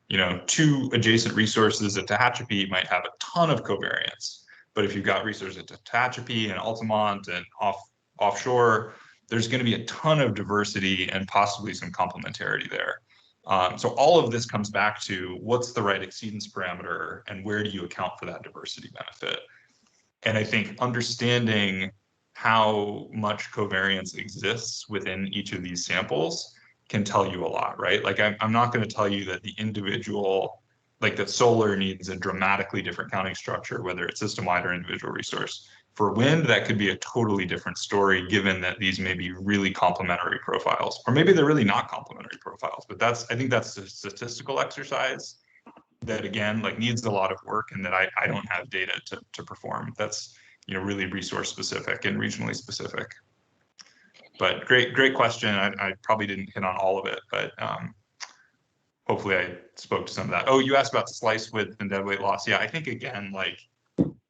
You know, two adjacent resources at Tehachapi might have a ton of covariance, but if you've got resources at Tehachapi and Altamont and offshore, there's going to be a ton of diversity and possibly some complementarity there. So all of this comes back to what's the right exceedance parameter and where do you account for that diversity benefit? And I think understanding how much covariance exists within each of these samples can tell you a lot, right? Like I'm not going to tell you that the individual, like that solar needs a dramatically different counting structure, whether it's system-wide or individual resource. For wind, that could be a totally different story, given that these may be really complementary profiles, or maybe they're really not complementary profiles. But I think that's a statistical exercise that, again, like needs a lot of work, and that I don't have data to perform. That's, you know, really resource specific and regionally specific. But great question. I probably didn't hit on all of it, but hopefully I spoke to some of that. Oh, you asked about the slice width and deadweight loss. Yeah, I think again, like,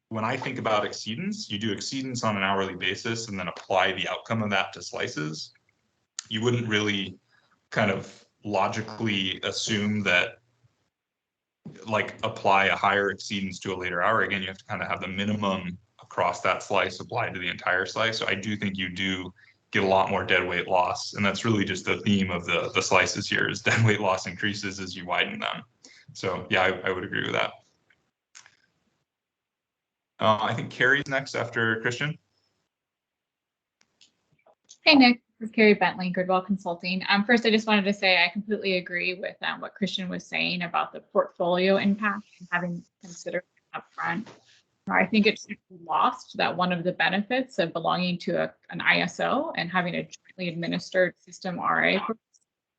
when I think about exceedance, you do exceedance on an hourly basis and then apply the outcome of that to slices. You wouldn't really kind of logically assume that, like, apply a higher exceedance to a later hour. Again, you have to kind of have the minimum across that slice applied to the entire slice. So I do think you do get a lot more deadweight loss. And that's really just the theme of the slices here, is deadweight loss increases as you widen them. So yeah, I would agree with that. I think Carrie's next after Christian. Hey, Nick. This is Carrie Bentley, Gridwell Consulting. First, I just wanted to say I completely agree with what Christian was saying about the portfolio impact and having considered it up front. I think it should be lost that one of the benefits of belonging to an ISO and having a jointly administered system RA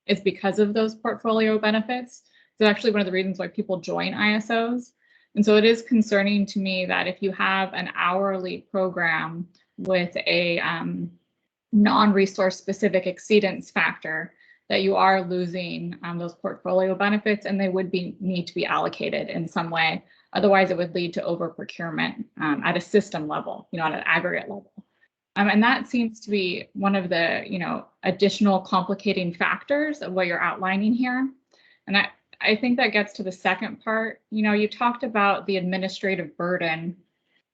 is because of those portfolio benefits. It's actually one of the reasons why people join ISOs. And so it is concerning to me that if you have an hourly program with a non-resource specific exceedance factor, that you are losing those portfolio benefits, and they would need to be allocated in some way. Otherwise, it would lead to over procurement at a system level, you know, at an aggregate level. And that seems to be one of the, you know, additional complicating factors of what you're outlining here. And I think that gets to the second part. You know, you talked about the administrative burden,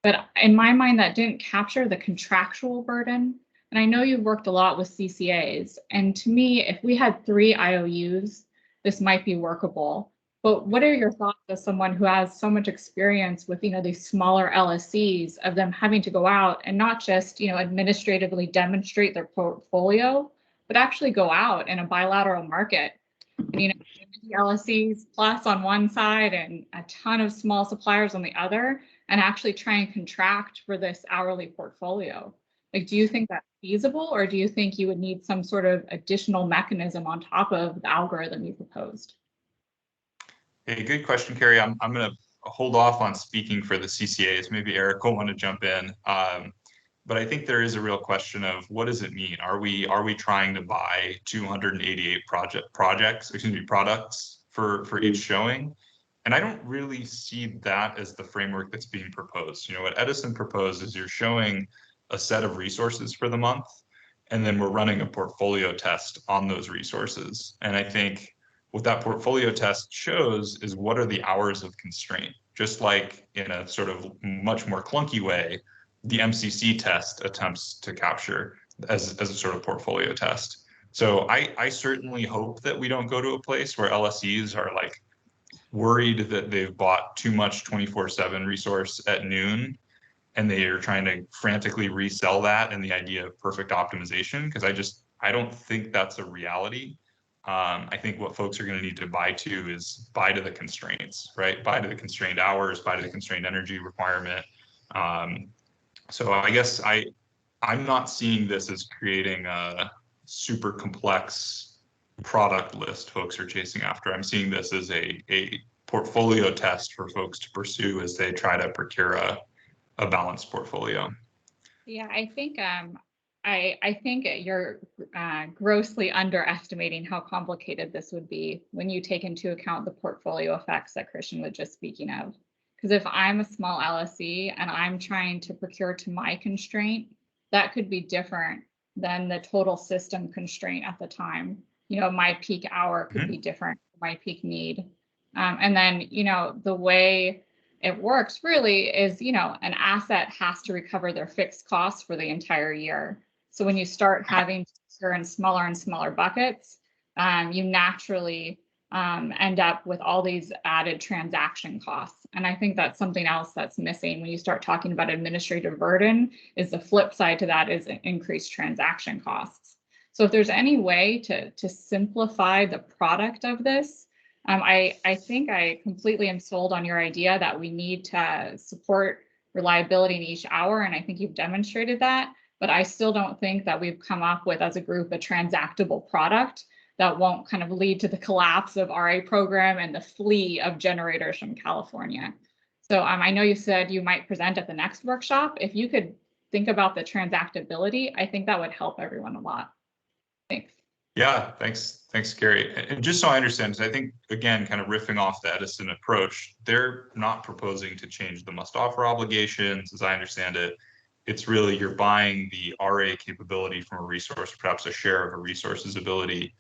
but in my mind, that didn't capture the contractual burden. And I know you've worked a lot with CCAs. And to me, if we had 3 IOUs, this might be workable. But what are your thoughts as someone who has so much experience with, you know, these smaller LSCs, of them having to go out and not just, you know, administratively demonstrate their portfolio, but actually go out in a bilateral market, and, you know, LSCs plus on one side and a ton of small suppliers on the other, and actually try and contract for this hourly portfolio? Like, do you think that's feasible, or do you think you would need some sort of additional mechanism on top of the algorithm you proposed? Hey, good question, Carrie. I'm going to hold off on speaking for the CCAs. Maybe Eric will want to jump in. But I think there is a real question of what does it mean? Are we trying to buy 288 products for each showing? And I don't really see that as the framework that's being proposed. You know, what Edison proposed is you're showing a set of resources for the month, and then we're running a portfolio test on those resources. And I think what that portfolio test shows is what are the hours of constraint, just like in a sort of much more clunky way, the MCC test attempts to capture as a sort of portfolio test. So I certainly hope that we don't go to a place where LSEs are like worried that they've bought too much 24/7 resource at noon and they are trying to frantically resell that and the idea of perfect optimization, because I don't think that's a reality. I think what folks are going to need to buy to is buy to the constraints, right? Buy to the constrained hours, buy to the constrained energy requirement. So I guess I'm not seeing this as creating a super complex product list folks are chasing after. I'm seeing this as a portfolio test for folks to pursue as they try to procure a balanced portfolio. Yeah, I think I think you're grossly underestimating how complicated this would be when you take into account the portfolio effects that Christian was just speaking of. Because if I'm a small LSE and I'm trying to procure to my constraint, that could be different than the total system constraint at the time. You know, my peak hour could be different from my peak need. And then, you know, the way it works really is, you know, an asset has to recover their fixed costs for the entire year. So when you start having to procure in smaller and smaller buckets, you naturally end up with all these added transaction costs. And I think that's something else that's missing when you start talking about administrative burden, is the flip side to that is increased transaction costs. So if there's any way to simplify the product of this, I think I completely am sold on your idea that we need to support reliability in each hour. And I think you've demonstrated that, but I still don't think that we've come up with as a group a transactable product that won't kind of lead to the collapse of RA program and the flee of generators from California. So I know you said you might present at the next workshop. If you could think about the transactability, I think that would help everyone a lot. Thanks. Yeah, thanks, Carrie. And just so I understand, I think, again, kind of riffing off the Edison approach, they're not proposing to change the must-offer obligations, as I understand it. It's really you're buying the RA capability from a resource, perhaps a share of a resource's ability.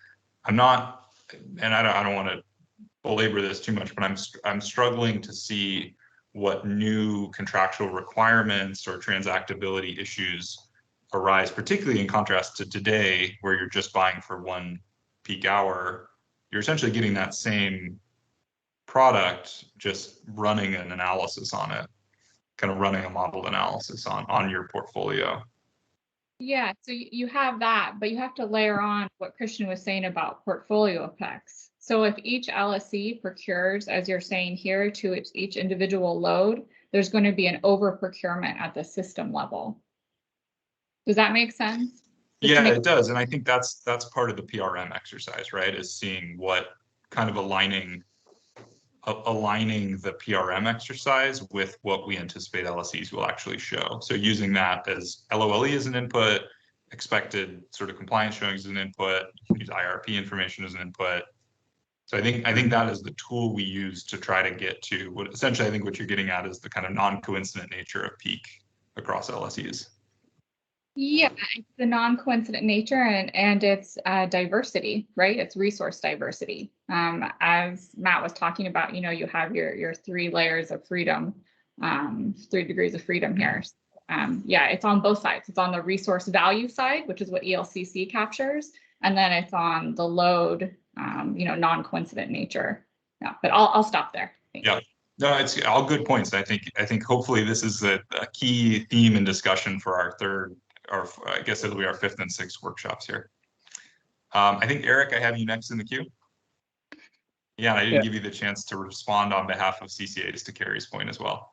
I'm not, and I don't want to belabor this too much, but I'm struggling to see what new contractual requirements or transactability issues arise, particularly in contrast to today, where you're just buying for one peak hour. You're essentially getting that same product, just running an analysis on it, kind of running a modeled analysis on your portfolio. Yeah, so you have that, but you have to layer on what Christian was saying about portfolio effects. So if each LSE procures, as you're saying here, to each individual load, there's going to be an over procurement at the system level. Does that make sense? Yeah, it does. And I think that's part of the PRM exercise, right? Is seeing what kind of aligning the PRM exercise with what we anticipate LSEs will actually show. So using that as LOLE as an input, expected sort of compliance showings as an input, use IRP information as an input. So I think that is the tool we use to try to get to what essentially I think what you're getting at is the kind of non-coincident nature of peak across LSEs. Yeah, it's the non-coincident nature and it's diversity, right? It's resource diversity. As Matt was talking about, you know, you have your 3 layers of freedom, 3 degrees of freedom here. Yeah, it's on both sides. It's on the resource value side, which is what ELCC captures, and then it's on the load, you know, non-coincident nature. Yeah, but I'll stop there. Thanks. Yeah. No, it's all good points. I think hopefully this is a key theme and discussion for our third, or I guess it'll be our 5th and 6th workshops here. I think, Eric, I have you next in the queue. Yeah, and I didn't give you the chance to respond on behalf of CCAs to Carrie's point as well.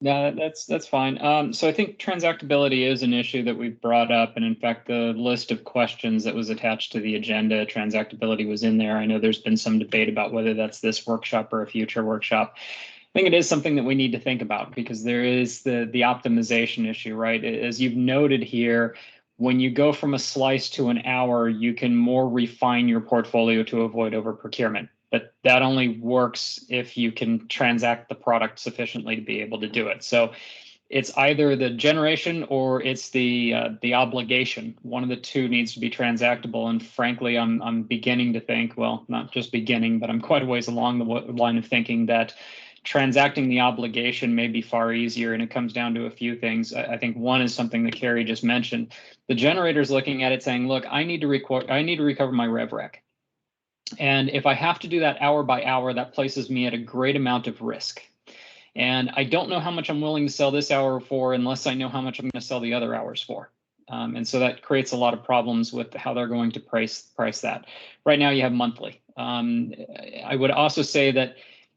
No, that's fine. So I think transactability is an issue that we've brought up, and in fact, the list of questions that was attached to the agenda, transactability was in there. I know there's been some debate about whether that's this workshop or a future workshop. I think it is something that we need to think about because there is the optimization issue, right? As you've noted here, when you go from a slice to an hour, you can more refine your portfolio to avoid over procurement. But that only works if you can transact the product sufficiently to be able to do it. So it's either the generation or it's the obligation. One of the two needs to be transactable. And frankly, I'm beginning to think, well, not just beginning, but I'm quite a ways along the line of thinking that transacting the obligation may be far easier, and it comes down to a few things. I think one is something that Carrie just mentioned. The generator's looking at it saying, look, I need to recover my rev rec. And if I have to do that hour by hour, that places me at a great amount of risk. And I don't know how much I'm willing to sell this hour for unless I know how much I'm going to sell the other hours for. And so that creates a lot of problems with how they're going to price that. Right now you have monthly. I would also say that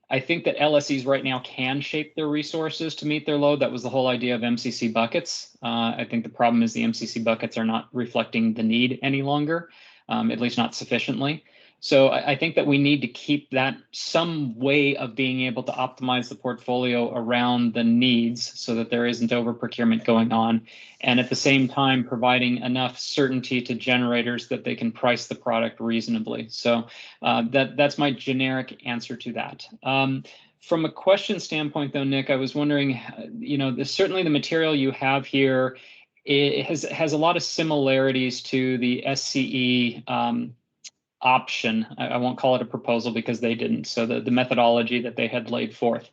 I think that LSEs right now can shape their resources to meet their load. That was the whole idea of MCC buckets. I think the problem is the MCC buckets are not reflecting the need any longer, at least not sufficiently. So I think that we need to keep that some way of being able to optimize the portfolio around the needs so that there isn't over procurement going on. And at the same time, providing enough certainty to generators that they can price the product reasonably. So that's my generic answer to that. From a question standpoint, though, Nick, I was wondering, certainly the material you have here, it has a lot of similarities to the SCE option. I won't call it a proposal because they didn't. So the methodology that they had laid forth.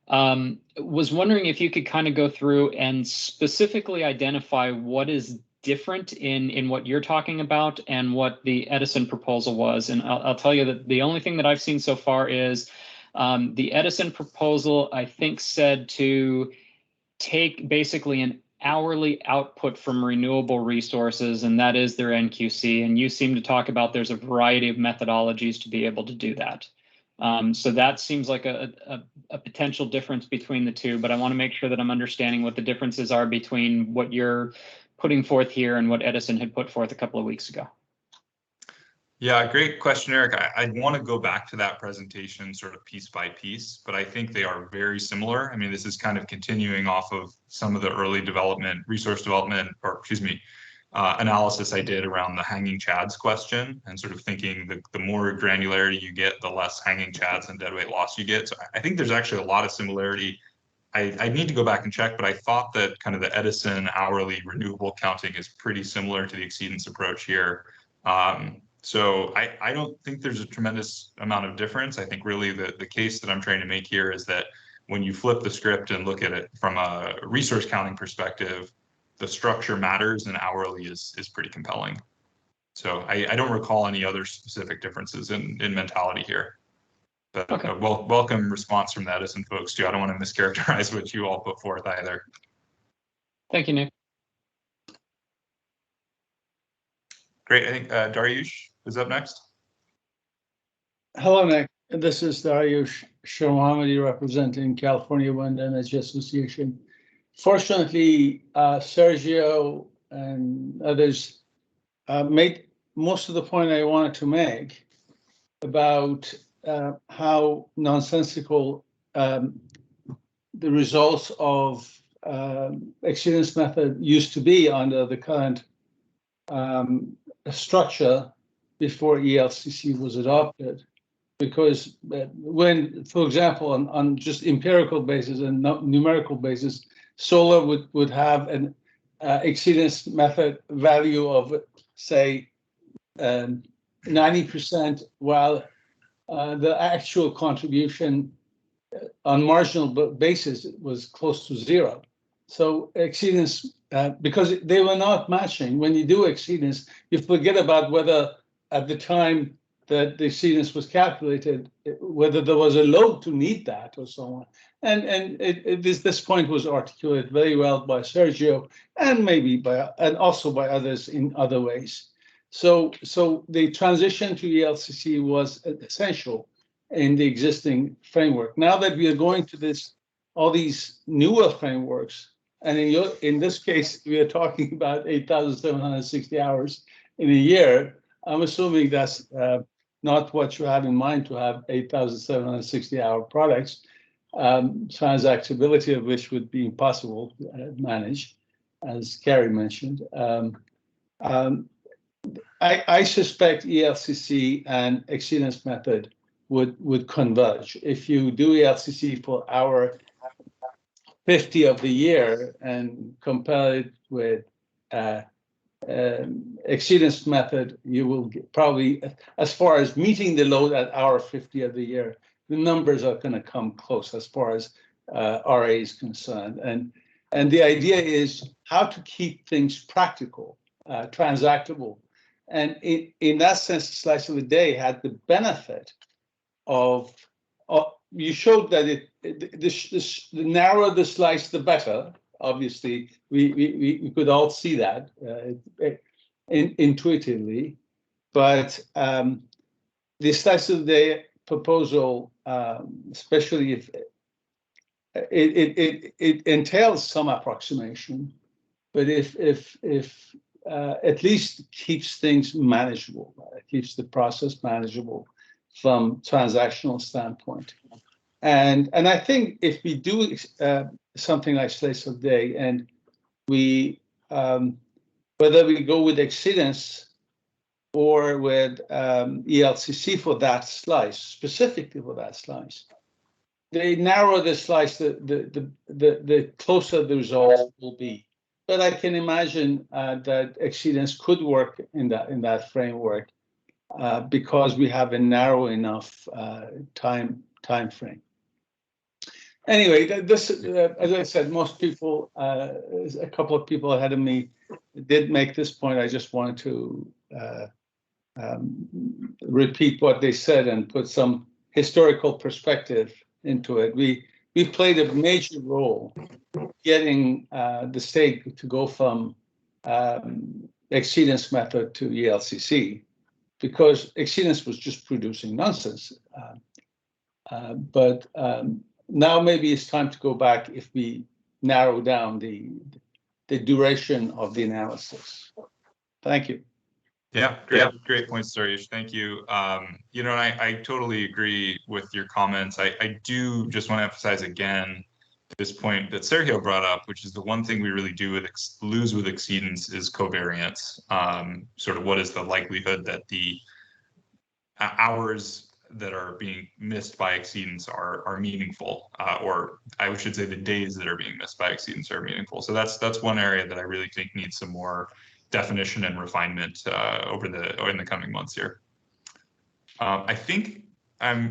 Was wondering if you could kind of go through and specifically identify what is different in what you're talking about and what the Edison proposal was. And I'll tell you that the only thing that I've seen so far is the Edison proposal, I think, said to take basically an hourly output from renewable resources, and that is their NQC. And you seem to talk about there's a variety of methodologies to be able to do that. So that seems like a potential difference between the two, but I want to make sure that I'm understanding what the differences are between what you're putting forth here and what Edison had put forth a couple of weeks ago. Yeah, great question, Eric. I'd want to go back to that presentation sort of piece by piece, but I think they are very similar. I mean, this is kind of continuing off of some of the early development, resource development, or excuse me, analysis I did around the hanging chads question, and sort of thinking the more granularity you get, the less hanging chads and deadweight loss you get. So I think there's actually a lot of similarity. I need to go back and check, but I thought that kind of the Edison hourly renewable counting is pretty similar to the exceedance approach here. So I don't think there's a tremendous amount of difference. I think really the case that I'm trying to make here is that when you flip the script and look at it from a resource counting perspective, the structure matters and hourly is pretty compelling. So I don't recall any other specific differences in mentality here. But okay. Welcome response from the Edison folks too. I don't want to mischaracterize what you all put forth either. Thank you, Nick. Great. I think Dariush is up next. Hello, Nick. This is Dariush Sharmamadi representing California Wind Energy Association. Fortunately, Sergio and others made most of the point I wanted to make about how nonsensical the results of exceedance method used to be under the current structure before ELCC was adopted. Because when, for example, on just empirical basis and numerical basis, solar would have an exceedance method value of, say, 90%, while the actual contribution on marginal basis was close to zero. So exceedance, because they were not matching. When you do exceedance, you forget about whether at the time that the exceedance was calculated, whether there was a load to meet that or so on. And this point was articulated very well by Sergio and maybe and also by others in other ways. So the transition to ELCC was essential in the existing framework. Now that we are going to this all these newer frameworks. And in this case, we are talking about 8,760 hours in a year. I'm assuming that's not what you have in mind to have 8,760 hour products, transactability of which would be impossible to manage, as Carrie mentioned. I suspect ELCC and exceedance method would converge. If you do ELCC for hour 50 of the year and compare it with exceedance method, you will get probably, as far as meeting the load at hour 50 of the year, the numbers are going to come close as far as RA is concerned. And the idea is how to keep things practical, transactable. And in that sense, the slice of the day had the benefit of you showed that the narrower the slice, the better. Obviously, we could all see that intuitively, but the slice of the day proposal, especially if it entails some approximation, but if at least keeps things manageable, it keeps the process manageable from transactional standpoint. And I think if we do something like slice of day, and we whether we go with exceedance or with ELCC for that slice, specifically for that slice, they narrow the slice, the closer the results will be. But I can imagine that exceedance could work in that framework because we have a narrow enough time frame. Anyway, this, as I said, most people, a couple of people ahead of me did make this point. I just wanted to repeat what they said and put some historical perspective into it. We played a major role getting the state to go from exceedance method to ELCC, because exceedance was just producing nonsense. But now maybe it's time to go back if we narrow down the duration of the analysis. Thank you. Yeah, great points, Dariush. Thank you. You know, I totally agree with your comments. I do just want to emphasize again this point that Sergio brought up, which is the one thing we really do lose with exceedance is covariance. Sort of what is the likelihood that the hours that are being missed by exceedance are meaningful, or I should say the days that are being missed by exceedance are meaningful. So that's one area that I really think needs some more definition and refinement in the coming months here. I think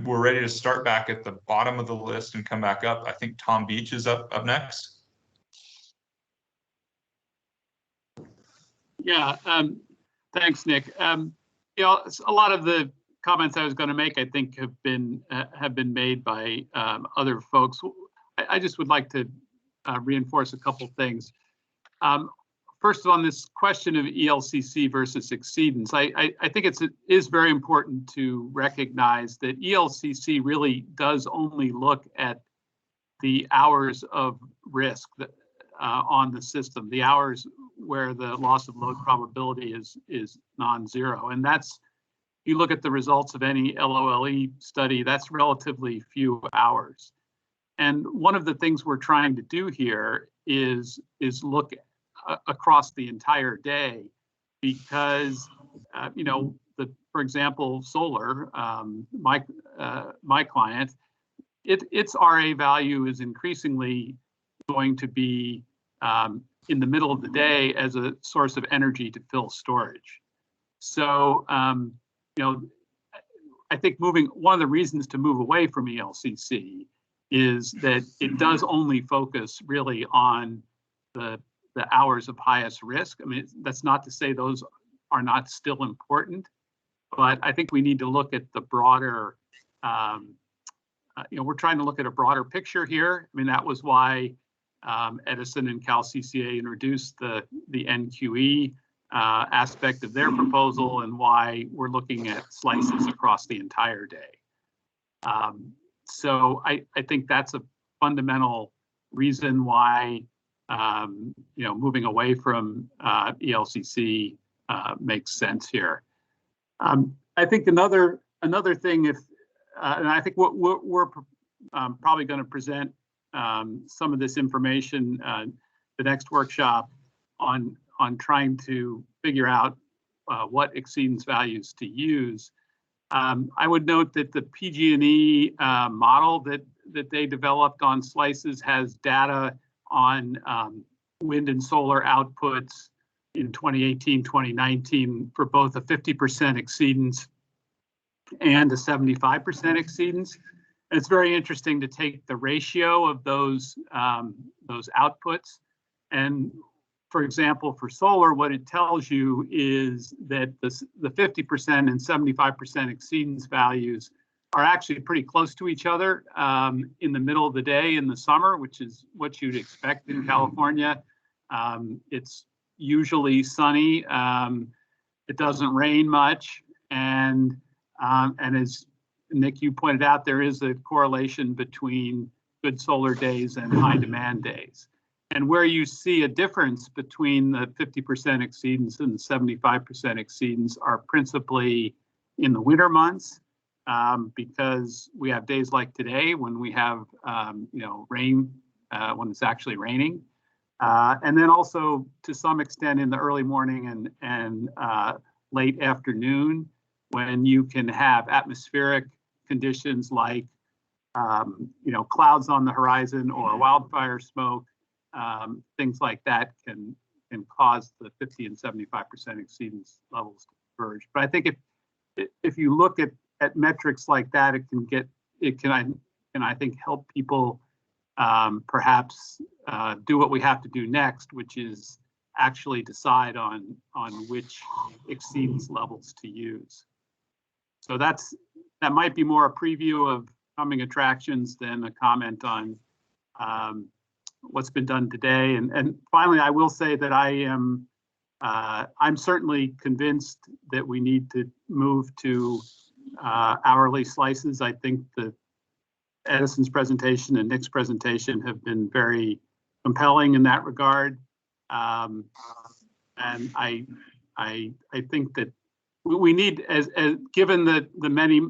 we're ready to start back at the bottom of the list and come back up. I think Tom Beach is up next. Yeah, thanks, Nick. You know, a lot of the comments I was going to make, I think, have been made by other folks. I just would like to reinforce a couple things. First, on this question of ELCC versus exceedance, I think it is very important to recognize that ELCC really does only look at the hours of risk that, on the system, the hours where the loss of load probability is non-zero. And that's, you look at the results of any LOLE study, that's relatively few hours. And one of the things we're trying to do here is look across the entire day, because you know, for example, solar, my client, its RA value is increasingly going to be in the middle of the day as a source of energy to fill storage. So you know, I think one of the reasons to move away from ELCC is that it does only focus really on the hours of highest risk. I mean, that's not to say those are not still important, but I think we need to look at the broader, you know, we're trying to look at a broader picture here. I mean, that was why Edison and Cal CCA introduced the NQE aspect of their proposal, and why we're looking at slices across the entire day. So I think that's fundamental reason why moving away from ELCC makes sense here. I think another thing, and I think we're probably going to present some of this information the next workshop on trying to figure out what exceedance values to use. I would note that the PG&E model that they developed on slices has data on wind and solar outputs in 2018, 2019 for both a 50% exceedance and a 75% exceedance. And it's very interesting to take the ratio of those outputs. And for example, for solar, what it tells you is that the 50% and 75% exceedance values are actually pretty close to each other in the middle of the day in the summer, which is what you'd expect in California. It's usually sunny. It doesn't rain much. And as Nick, you pointed out, there is a correlation between good solar days and high demand days. And where you see a difference between the 50% exceedance and the 75% exceedance are principally in the winter months, because we have days like today when we have rain when it's actually raining, and then also to some extent in the early morning and late afternoon when you can have atmospheric conditions like clouds on the horizon or wildfire smoke. Things like that can cause the 50 and 75% exceedance levels to converge. But I think if you look at metrics like that, it can I think help people perhaps do what we have to do next, which is actually decide on which exceedance levels to use. So that might be more a preview of coming attractions than a comment on what's been done today. And finally, I will say that I'm certainly convinced that we need to move to hourly slices. I think that Edison's presentation and Nick's presentation have been very compelling in that regard. And I think that we need, as given the many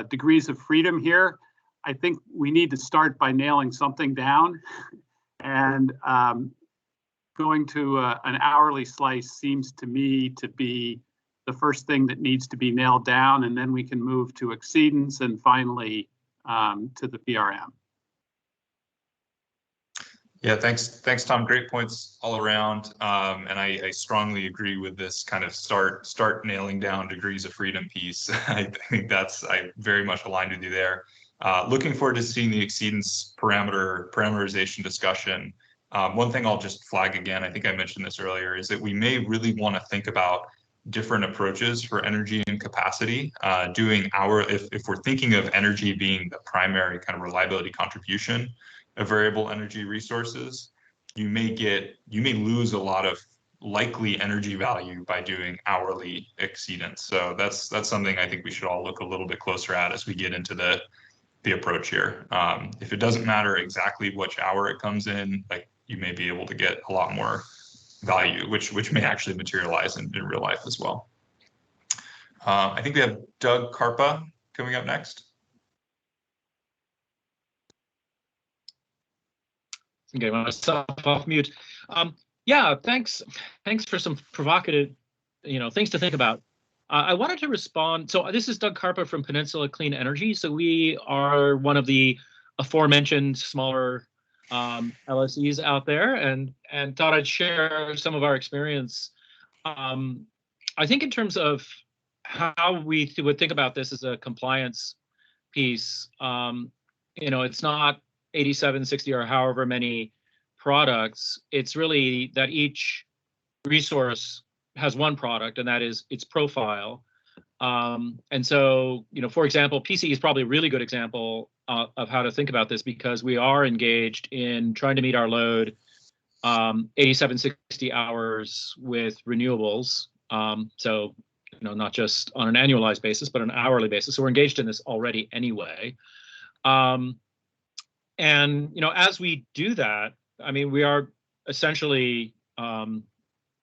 degrees of freedom here, I think we need to start by nailing something down. And going to an hourly slice seems to me to be the first thing that needs to be nailed down, and then we can move to exceedance and finally to the PRM. Yeah, thanks, Tom. Great points all around, and I strongly agree with this kind of start nailing down degrees of freedom piece. I think I very much aligned with you there. Looking forward to seeing the exceedance parameterization discussion. One thing I'll just flag again, I think I mentioned this earlier, is that we may really want to think about different approaches for energy and capacity. If we're thinking of energy being the primary kind of reliability contribution of variable energy resources, you may lose a lot of likely energy value by doing hourly exceedance. So that's something I think we should all look a little bit closer at as we get into the approach here. If it doesn't matter exactly which hour it comes in, like you may be able to get a lot more value, which may actually materialize in real life as well. I think we have Doug Carper coming up next. Okay, myself off mute. Yeah, thanks for some provocative, things to think about. I wanted to respond. So this is Doug Carper from Peninsula Clean Energy. So we are one of the aforementioned smaller LSEs out there, and thought I'd share some of our experience. I think in terms of how we would think about this as a compliance piece, it's not 87, 60, or however many products. It's really that each resource has one product, and that is its profile. And so, for example, PCE is probably a really good example of how to think about this, because we are engaged in trying to meet our load 87, 60 hours with renewables. So, not just on an annualized basis, but on an hourly basis. So we're engaged in this already anyway. And, as we do that, I mean, we are essentially, as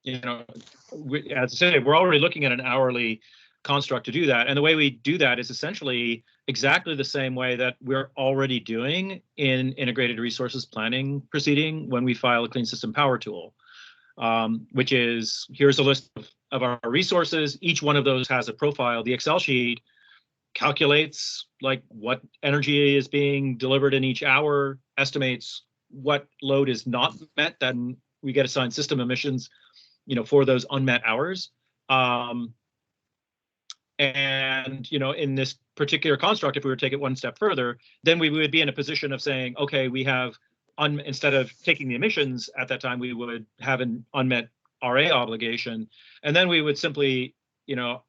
I say, we're already looking at an hourly construct to do that. And the way we do that is essentially exactly the same way that we're already doing in integrated resources planning proceeding when we file a clean system power tool, which is, here's a list of our resources. Each one of those has a profile. The Excel sheet calculates like what energy is being delivered in each hour, estimates what load is not met, then we get assigned system emissions, for those unmet hours. And, in this particular construct, if we were to take it one step further, then we would be in a position of saying, okay, we have, instead of taking the emissions at that time, we would have an unmet RA obligation. And then we would simply,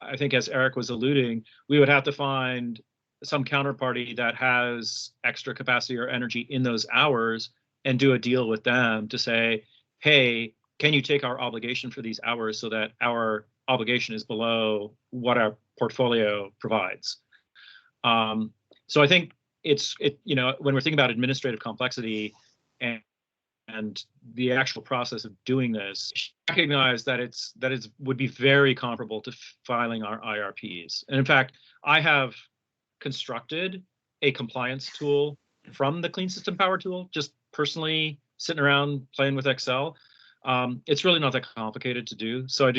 I think as Eric was alluding, we would have to find some counterparty that has extra capacity or energy in those hours and do a deal with them to say, hey, can you take our obligation for these hours so that our obligation is below what our portfolio provides? So I think when we're thinking about administrative complexity and the actual process of doing this, recognize that it would be very comparable to filing our IRPs. And in fact, I have constructed a compliance tool from the Clean System Power tool, just personally sitting around playing with Excel. It's really not that complicated to do. So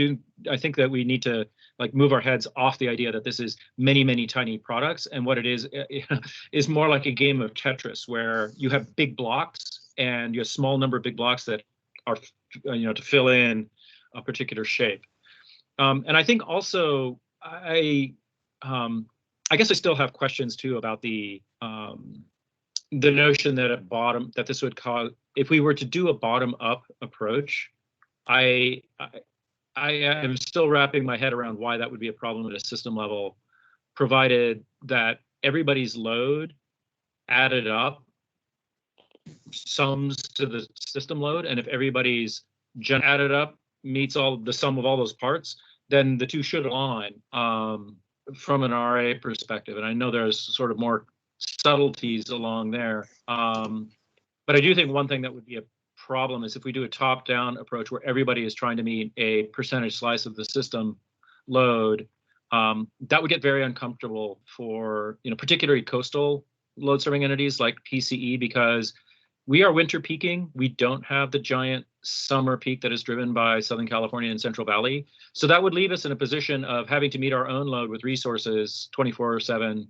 I think that we need to move our heads off the idea that this is many, many tiny products, and what it is more like a game of Tetris where you have big blocks and you have a small number of big blocks that are, to fill in a particular shape. And I think also I guess I still have questions too about the notion that this would cause, if we were to do a bottom-up approach, I am still wrapping my head around why that would be a problem at a system level, provided that everybody's load added up sums to the system load, and if everybody's added up meets the sum of all those parts, then the two should align from an RA perspective. And I know there's sort of more subtleties along there. But I do think one thing that would be a problem is if we do a top-down approach where everybody is trying to meet a percentage slice of the system load, that would get very uncomfortable for, particularly coastal load serving entities like PCE, because we are winter peaking. We don't have the giant summer peak that is driven by Southern California and Central Valley. So that would leave us in a position of having to meet our own load with resources 24/7,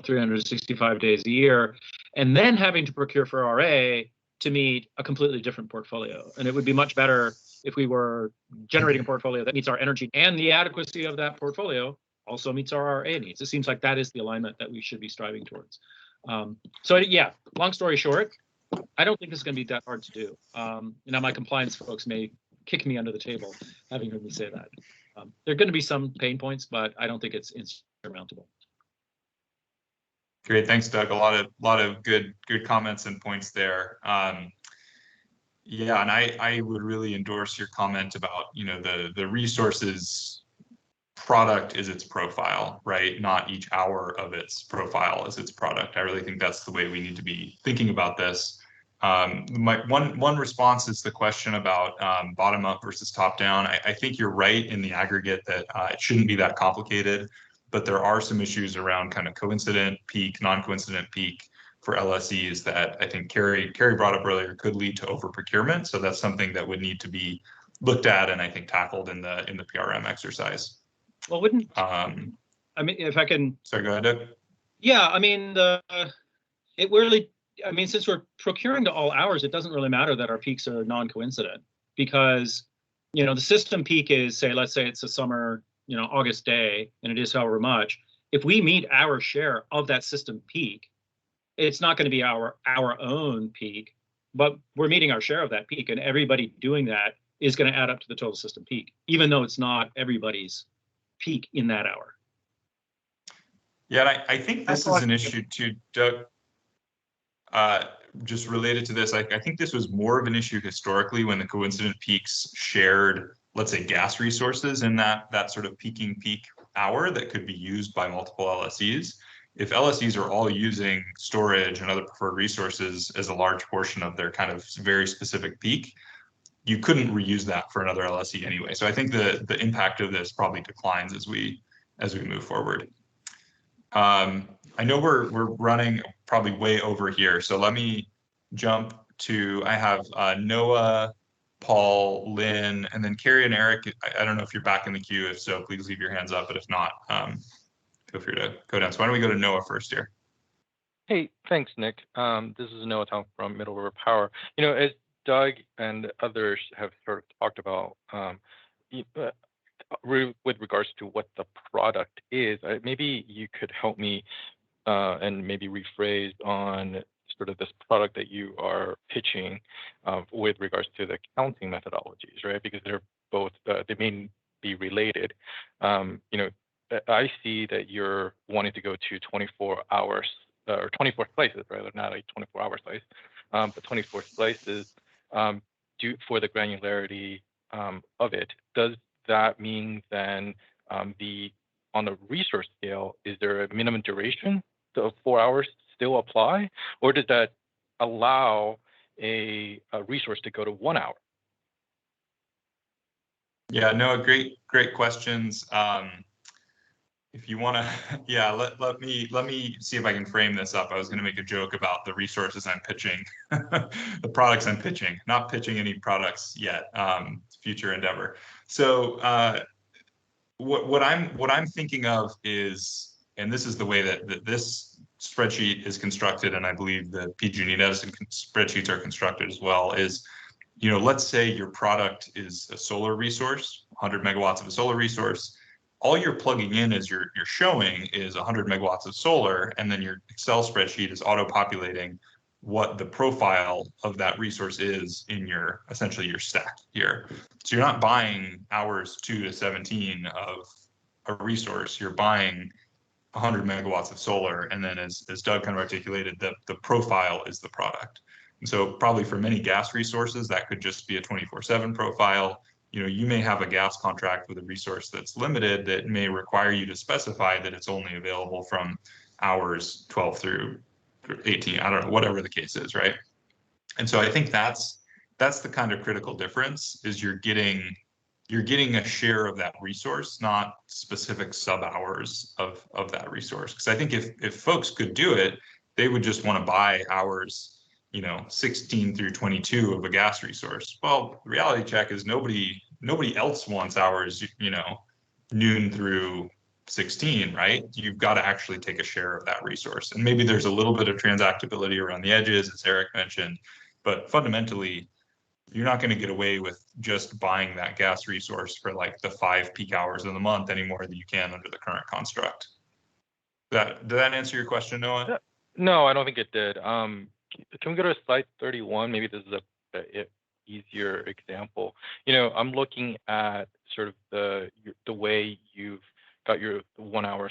365 days a year, and then having to procure for RA to meet a completely different portfolio. And it would be much better if we were generating a portfolio that meets our energy, and the adequacy of that portfolio also meets our RA needs. It seems like that is the alignment that we should be striving towards. So yeah, long story short, I don't think this is going to be that hard to do. My compliance folks may kick me under the table having heard me say that. There are going to be some pain points, but I don't think it's insurmountable. Great, thanks, Doug. A lot of good comments and points there. Yeah, and I would really endorse your comment about the resources product is its profile, right? Not each hour of its profile is its product. I really think that's the way we need to be thinking about this. One response is the question about bottom up versus top down. I think you're right in the aggregate that it shouldn't be that complicated, but there are some issues around kind of coincident peak, non-coincident peak for LSEs that I think Carrie brought up earlier could lead to over procurement. So that's something that would need to be looked at and I think tackled in the PRM exercise. Well, wouldn't I mean, if I can? Sorry, go ahead, Doug. Yeah, I mean, since we're procuring to all hours, it doesn't really matter that our peaks are non-coincident, because the system peak is, let's say it's a summer, August day, and it is however much. If we meet our share of that system peak, it's not going to be our own peak, but we're meeting our share of that peak, and everybody doing that is going to add up to the total system peak, even though it's not everybody's peak in that hour. Yeah, and I think this is an issue too, Doug. Just related to this, I think this was more of an issue historically when the coincident peaks shared, let's say, gas resources in that sort of peaking peak hour that could be used by multiple LSEs. if LSEs are all using storage and other preferred resources as a large portion of their kind of very specific peak, you couldn't reuse that for another LSE anyway. So I think the impact of this probably declines as we move forward. I know we're running probably way over here, so let me jump to, I have Noah, Paul, Lynn, and then Carrie and Eric. I don't know if you're back in the queue. If so, please leave your hands up, but if not, feel free to go down. So why don't we go to Noah first here? Hey, thanks, Nick. This is Noah Tong from Middle River Power. You know, as Doug and others have sort of talked about, with regards to what the product is, maybe you could help me and maybe rephrase on sort of this product that you are pitching with regards to the counting methodologies, right? Because they're both, they may be related. You know, I see that you're wanting to go to 24 hours or 24 slices, rather, not a 24-hour slice, but 24 slices for the granularity of it. Does that mean then on the resource scale, is there a minimum duration of 4 hours still apply, or does that allow a resource to go to 1 hour? Yeah, no, great questions. If you want to, yeah, let me see if I can frame this up. I was going to make a joke about the resources I'm pitching, the products I'm pitching, not pitching any products yet. Future endeavor. So what I'm thinking of is, and this is the way that this spreadsheet is constructed, and I believe the PG&E Edison spreadsheets are constructed as well, is, you know, let's say your product is a solar resource, 100 megawatts of a solar resource. All you're plugging in as you're showing is 100 megawatts of solar, and then your Excel spreadsheet is auto-populating what the profile of that resource is in your, essentially your stack here. So you're not buying hours 2 to 17 of a resource, you're buying 100 megawatts of solar, and then as Doug kind of articulated, the profile is the product. And so probably for many gas resources, that could just be a 24/7 profile. You know, you may have a gas contract with a resource that's limited that may require you to specify that it's only available from hours 12 through 18, I don't know, whatever the case is, right? And so I think that's the kind of critical difference, is you're getting a share of that resource, not specific sub hours of that resource. Because I think if folks could do it, they would just want to buy hours, you know, 16 through 22 of a gas resource. Well, the reality check is nobody else wants hours, you know, noon through 16, right? You've got to actually take a share of that resource. And maybe there's a little bit of transactability around the edges, as Eric mentioned, but fundamentally, you're not going to get away with just buying that gas resource for like the 5 peak hours of the month any more than you can under the current construct. Did that answer your question, Noah? No, I don't think it did. Can we go to slide 31? Maybe this is a easier example. You know, I'm looking at sort of the way you've got your 1 hour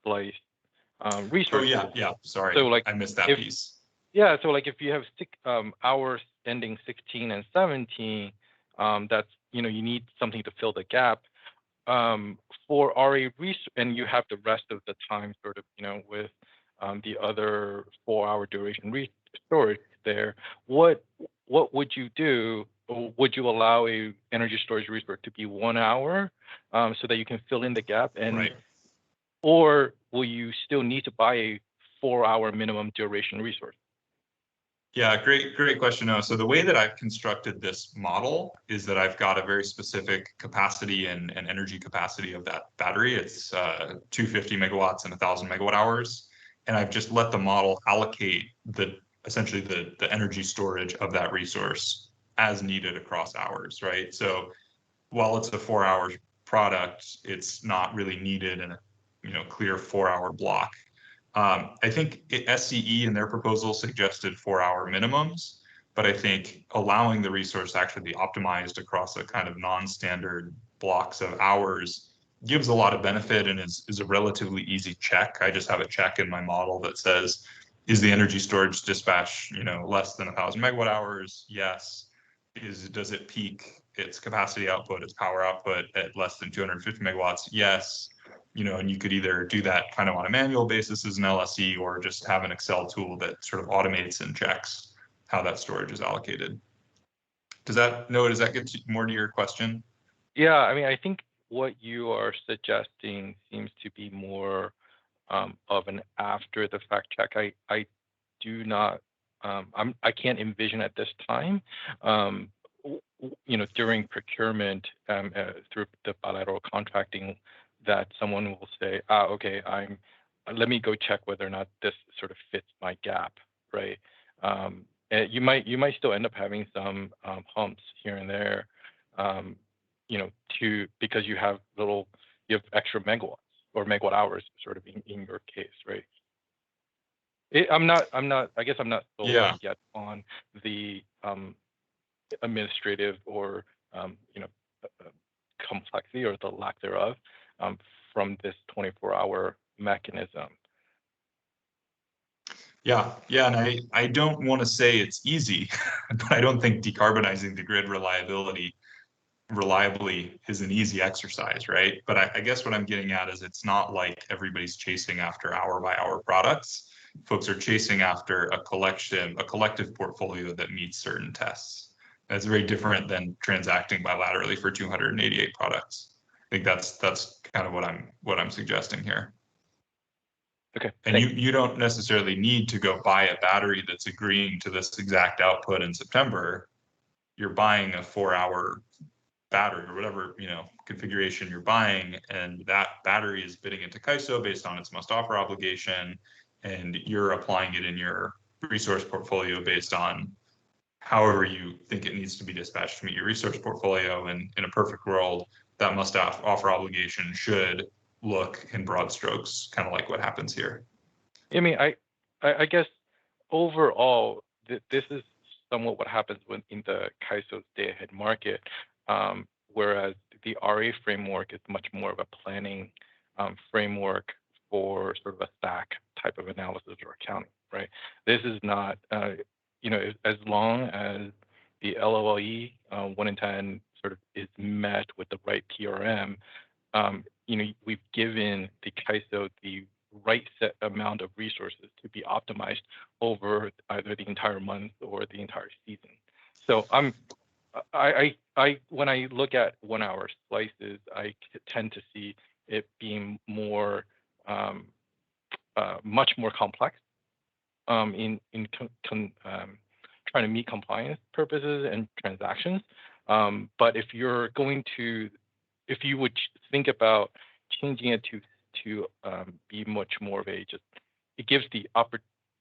slice resources. Oh yeah, sorry. So like I missed that piece. Yeah, so like if you have 6 hours ending 16 and 17, that's, you know, you need something to fill the gap. For RA research, and you have the rest of the time sort of, you know, with the other 4 hour duration storage there, what would you do? Would you allow a energy storage resource to be 1 hour so that you can fill in the gap? And right. Or will you still need to buy a 4 hour minimum duration resource? Yeah, great question, Noah. So the way that I've constructed this model is that I've got a very specific capacity and energy capacity of that battery. It's 250 megawatts and 1,000 megawatt hours. And I've just let the model allocate essentially the energy storage of that resource as needed across hours, right? So while it's a 4 hour product, it's not really needed in a, you know, clear 4 hour block. I think SCE in their proposal suggested 4 hour minimums, but I think allowing the resource to actually be optimized across a kind of non-standard blocks of hours gives a lot of benefit and is a relatively easy check. I just have a check in my model that says, is the energy storage dispatch, you know, less than 1,000 megawatt hours? Yes. Does it peak its capacity output, its power output at less than 250 megawatts? Yes. and you could either do that kind of on a manual basis as an LSE or just have an Excel tool that sort of automates and checks how that storage is allocated. Does that get more to your question? Yeah, I mean, I think what you are suggesting seems to be more of an after the fact check. I do not, I can't envision at this time, during procurement through the bilateral contracting, that someone will say, okay, let me go check whether or not this sort of fits my gap, right? You might still end up having some humps here and there, because you have extra megawatts or megawatt hours sort of in your case, right? I guess I'm not sold yet on the administrative or complexity or the lack thereof from this 24-hour mechanism. Yeah, and I don't want to say it's easy, but I don't think decarbonizing the grid reliably is an easy exercise, right? But I guess what I'm getting at is it's not like everybody's chasing after hour by hour products. Folks are chasing after a collective portfolio that meets certain tests. That's very different than transacting bilaterally for 288 products. I think that's kind of what I'm suggesting here. Okay. And you don't necessarily need to go buy a battery that's agreeing to this exact output in September. You're buying a 4-hour battery or whatever configuration you're buying, and that battery is bidding into CAISO based on its must offer obligation, and you're applying it in your resource portfolio based on however you think it needs to be dispatched to meet your resource portfolio. And in a perfect world, that must offer obligation should look in broad strokes kind of like what happens here. I mean, I guess overall this is somewhat what happens in the CAISO's day-ahead market, whereas the RA framework is much more of a planning framework for sort of a stack type of analysis or accounting, right? This is not, as long as the LOLE 1 in 10 sort of is met with the right PRM, we've given the CAISO the right set amount of resources to be optimized over either the entire month or the entire season. So when I look at 1-hour slices, I tend to see it being more, much more complex in trying to meet compliance purposes and transactions. But if you would think about changing it to be much more of it gives the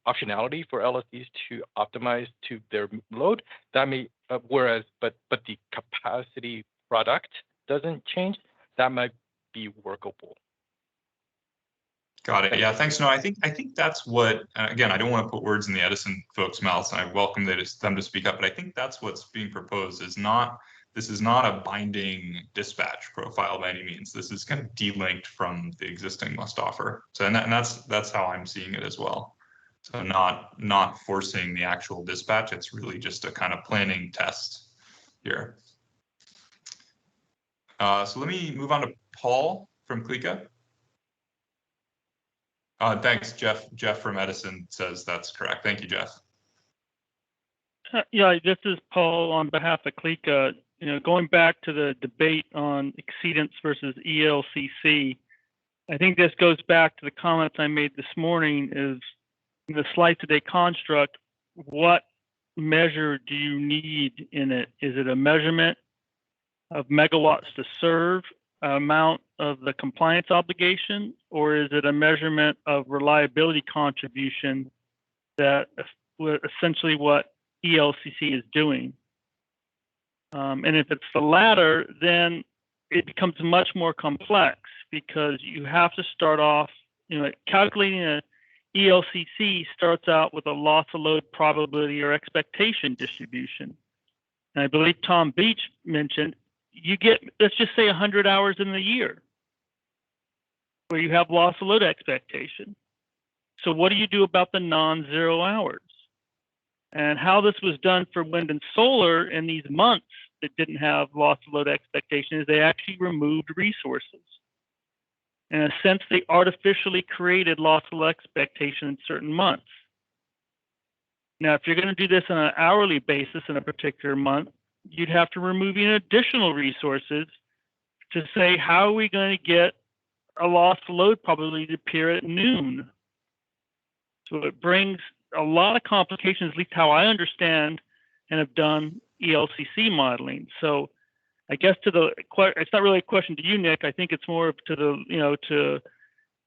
optionality for LSEs to optimize to their load. That may, but the capacity product doesn't change. That might be workable. Got it. Yeah, thanks. No, I think that's what, again, I don't want to put words in the Edison folks' mouths, and I welcome them to speak up, but I think that's what's being proposed this is not a binding dispatch profile by any means. This is kind of delinked from the existing must offer. So, and that's how I'm seeing it as well. So not forcing the actual dispatch. It's really just a kind of planning test here. So let me move on to Paul from Klika. Thanks, Jeff. Jeff from Edison says that's correct. Thank you, Jeff. Yeah, this is Paul on behalf of Klika. Going back to the debate on exceedance versus ELCC, I think this goes back to the comments I made this morning is in the slice of day construct, what measure do you need in it? Is it a measurement of megawatts to serve, amount of the compliance obligation, or is it a measurement of reliability contribution that essentially what ELCC is doing? And if it's the latter, then it becomes much more complex because you have to start off, calculating a ELCC starts out with a loss of load probability or expectation distribution. And I believe Tom Beach mentioned you get, let's just say 100 hours in the year where you have loss of load expectation. So what do you do about the non-zero hours? And how this was done for wind and solar in these months that didn't have loss of load expectation is they actually removed resources. In a sense, they artificially created loss of expectation in certain months. Now, if you're going to do this on an hourly basis in a particular month, you'd have to remove in additional resources to say, how are we going to get a loss of load probability to appear at noon? So it brings a lot of complications, at least how I understand and have done ELCC modeling. So I guess it's not really a question to you, Nick. I think it's more to to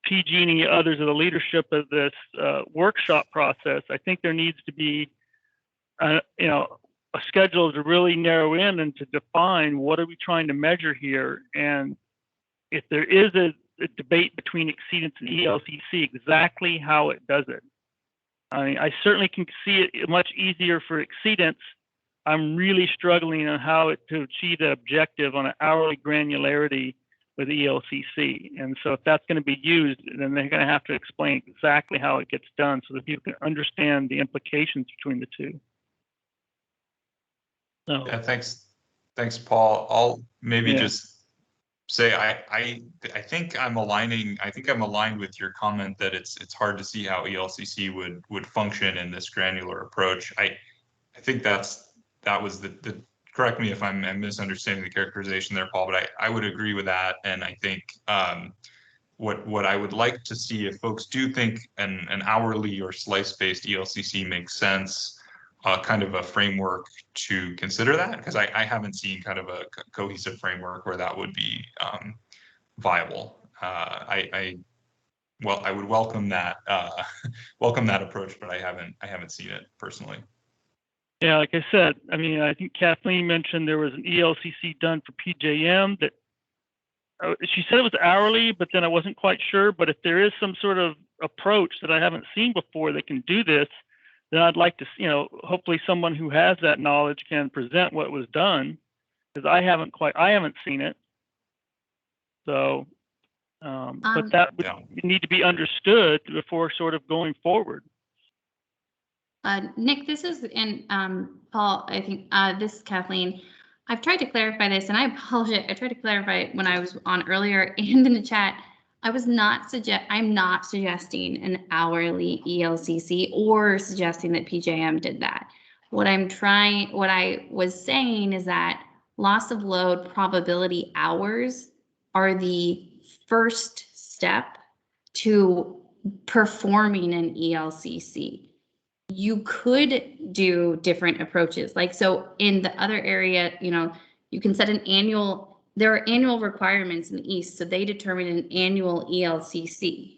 PG and others of the leadership of this workshop process. I think there needs to be, a schedule to really narrow in and to define what are we trying to measure here. And if there is a debate between exceedance and ELCC, exactly how it does it. I mean, I certainly can see it much easier for exceedance. I'm really struggling on how to achieve the objective on an hourly granularity with ELCC. And so if that's going to be used, then they're going to have to explain exactly how it gets done so that people can understand the implications between the two. So. Yeah, thanks, Paul. I'll maybe just say I think I'm aligned with your comment that it's hard to see how ELCC would function in this granular approach. I think that was the correct me if I'm misunderstanding the characterization there, Paul, but I would agree with that. And I think what I would like to see, if folks do think an hourly or slice-based ELCC makes sense, kind of a framework to consider that, because I haven't seen kind of a cohesive framework where that would be viable. I would welcome that approach, but I haven't seen it personally. Yeah, like I said, I mean, I think Kathleen mentioned there was an ELCC done for PJM that she said it was hourly, but then I wasn't quite sure. But if there is some sort of approach that I haven't seen before that can do this, then I'd like to, hopefully someone who has that knowledge can present what was done, because I haven't seen it. So, but that would need to be understood before sort of going forward. Nick, this is, and Paul, I think this is Kathleen. I've tried to clarify this, and I apologize. I tried to clarify when I was on earlier and in the chat. I'm not suggesting an hourly ELCC or suggesting that PJM did that. What I was saying is that loss of load probability hours are the first step to performing an ELCC. You could do different approaches. Like, so in the other area, you can set there are annual requirements in the East, so they determine an annual ELCC.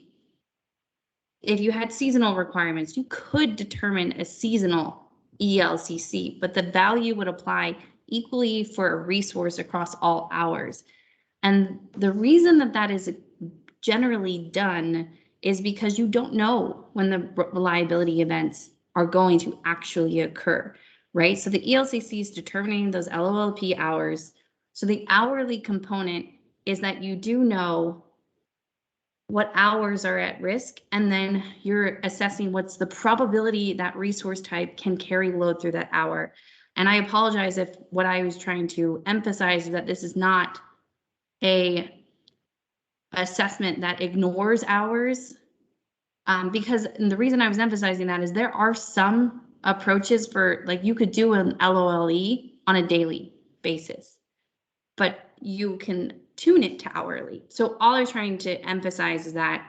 If you had seasonal requirements, you could determine a seasonal ELCC, but the value would apply equally for a resource across all hours. And the reason that is generally done is because you don't know when the reliability events are going to actually occur, right? So the ELCC is determining those LOLP hours. So the hourly component is that you do know what hours are at risk, and then you're assessing what's the probability that resource type can carry load through that hour. And I apologize if what I was trying to emphasize is that this is not a assessment that ignores hours, because the reason I was emphasizing that is there are some approaches for, like, you could do an LOLE on a daily basis, but you can tune it to hourly. So all I'm trying to emphasize is that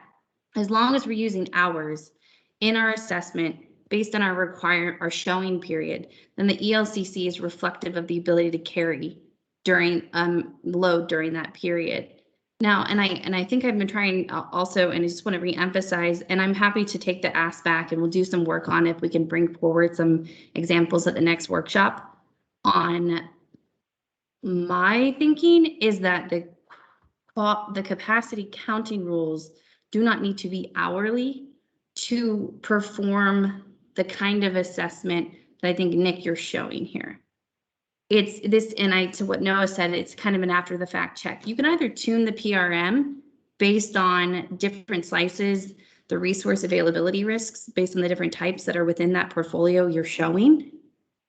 as long as we're using hours in our assessment based on our showing period, then the ELCC is reflective of the ability to carry during load during that period. Now, and I think I've been trying also, and I just want to reemphasize, and I'm happy to take the ask back, and we'll do some work on if we can bring forward some examples at the next workshop. On my thinking is that the capacity counting rules do not need to be hourly to perform the kind of assessment that I think, Nick, you're showing here. It's this, and to what Noah said, it's kind of an after the fact check. You can either tune the PRM based on different slices, the resource availability risks based on the different types that are within that portfolio you're showing.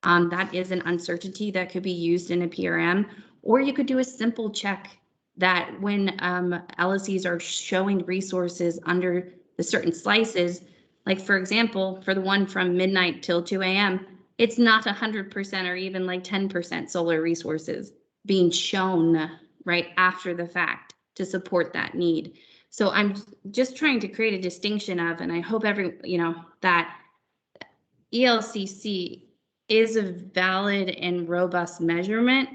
That is an uncertainty that could be used in a PRM, or you could do a simple check that when LSEs are showing resources under the certain slices, like for example, for the one from midnight till 2 a.m., it's not 100% or even like 10% solar resources being shown right after the fact to support that need. So I'm just trying to create a distinction of, and I hope that ELCC is a valid and robust measurement,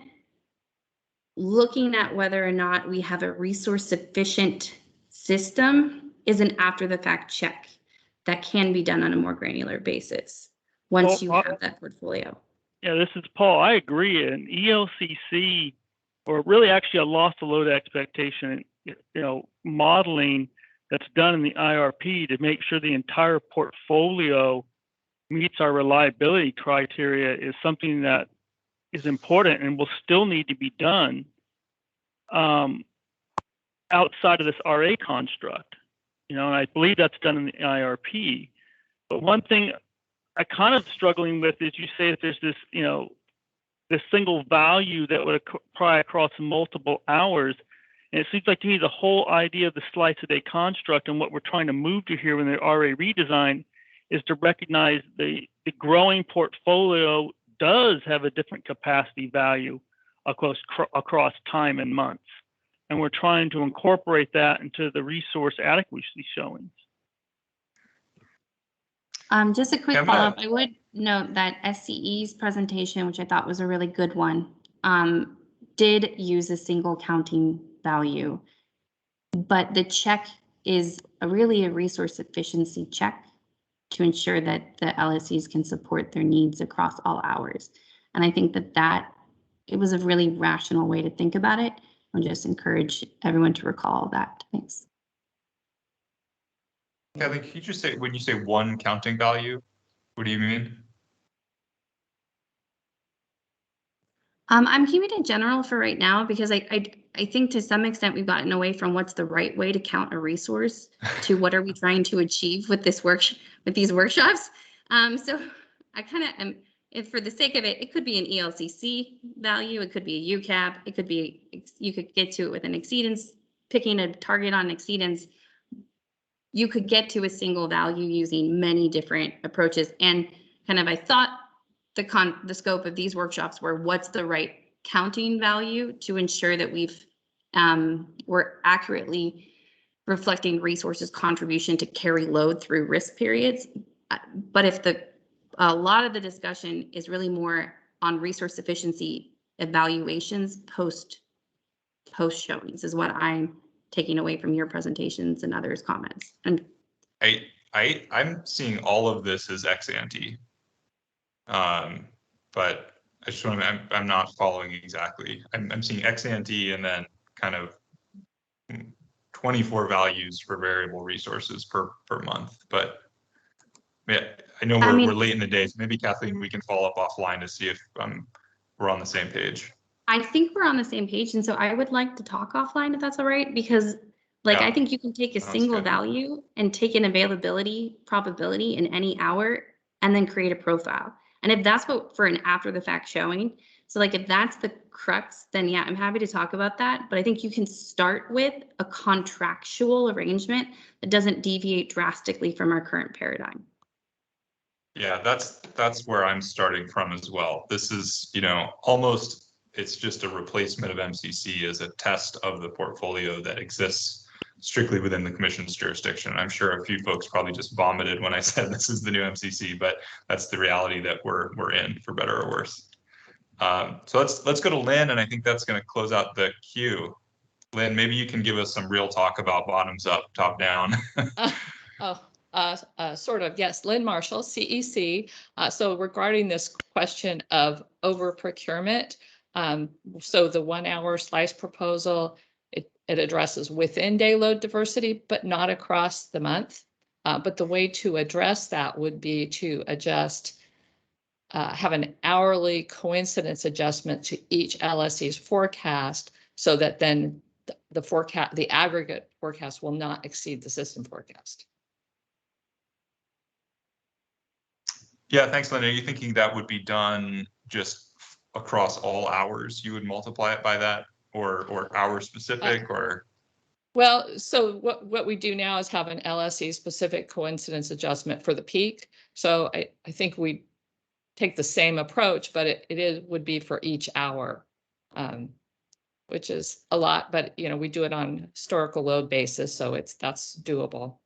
looking at whether or not we have a resource sufficient system is an after the fact check that can be done on a more granular basis once you have that portfolio. Yeah, this is Paul. I agree. An ELCC, or really actually a loss to load expectation, modeling that's done in the IRP to make sure the entire portfolio meets our reliability criteria is something that is important and will still need to be done outside of this RA construct. And I believe that's done in the IRP. But one thing I kind of struggling with is you say that there's this, this single value that would apply across multiple hours. And it seems like to me the whole idea of the slice a day construct and what we're trying to move to here in the RA redesign is to recognize the growing portfolio does have a different capacity value across time and months. And we're trying to incorporate that into the resource adequacy showings. Just a quick follow-up. I would note that SCE's presentation, which I thought was a really good one, did use a single counting value, but the check is really a resource efficiency check to ensure that the LSEs can support their needs across all hours. And I think that it was a really rational way to think about it. I'll just encourage everyone to recall that. Thanks. Kelly, can you just say, when you say one counting value, what do you mean? I'm keeping it general for right now because I think to some extent we've gotten away from what's the right way to count a resource to what are we trying to achieve with these workshops. So I kind of am, if for the sake of it, it could be an ELCC value, it could be a UCAP, it could be, you could get to it with an exceedance, picking a target on exceedance. You could get to a single value using many different approaches. And kind of, I thought the scope of these workshops were what's the right counting value to ensure that we're accurately reflecting resources contribution to carry load through risk periods. But if a lot of the discussion is really more on resource efficiency evaluations post showings is what I'm taking away from your presentations and others' comments. And I'm seeing all of this as ex ante. But I just want to, I'm not following exactly. I'm seeing ex ante and then kind of 24 values for variable resources per month. But yeah, I know we're late in the day, so maybe Kathleen, we can follow up offline to see if we're on the same page. I think we're on the same page, and so I would like to talk offline if that's all right, because I think you can take a single value and take an availability probability in any hour and then create a profile. And if that's what for an after the fact showing, so if that's the crux, then yeah, I'm happy to talk about that. But I think you can start with a contractual arrangement that doesn't deviate drastically from our current paradigm. Yeah, that's where I'm starting from as well. This is, almost, it's just a replacement of MCC as a test of the portfolio that exists strictly within the commission's jurisdiction. I'm sure a few folks probably just vomited when I said this is the new MCC, but that's the reality that we're in, for better or worse. So let's go to Lynn, and I think that's going to close out the queue. Lynn, maybe you can give us some real talk about bottoms up, top down. Sort of, yes. Lynn Marshall, CEC. So regarding this question of over procurement, so the 1 hour slice proposal, it addresses within day load diversity, but not across the month. But the way to address that would be to adjust, have an hourly coincidence adjustment to each LSE's forecast, so that then the aggregate forecast will not exceed the system forecast. Yeah, thanks, Lynn. Are you thinking that would be done just across all hours? You would multiply it by that, or hour specific or? Well, so what we do now is have an LSE specific coincidence adjustment for the peak. So I think we take the same approach, but would be for each hour, which is a lot, but we do it on historical load basis, so that's doable.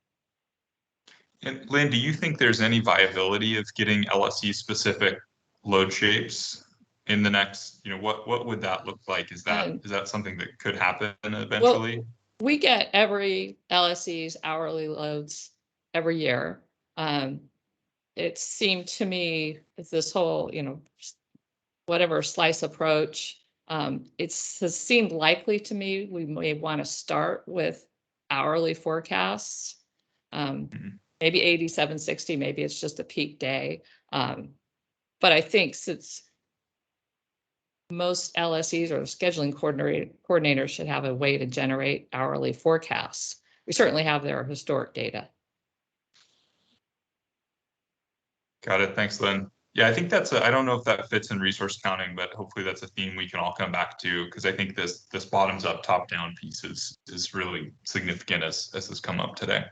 And Lynn, do you think there's any viability of getting LSE specific load shapes in the next, what would that look like? Is that something that could happen eventually? Well, we get every LSE's hourly loads every year. It seemed to me this whole, whatever slice approach, it has seemed likely to me we may want to start with hourly forecasts. Maybe 87, 60, maybe it's just a peak day. But I think since most LSEs or scheduling coordinators should have a way to generate hourly forecasts. We certainly have their historic data. Got it. Thanks, Lynn. Yeah, I think I don't know if that fits in resource counting, but hopefully that's a theme we can all come back to, because I think this bottoms up, top down piece is really significant as has come up today.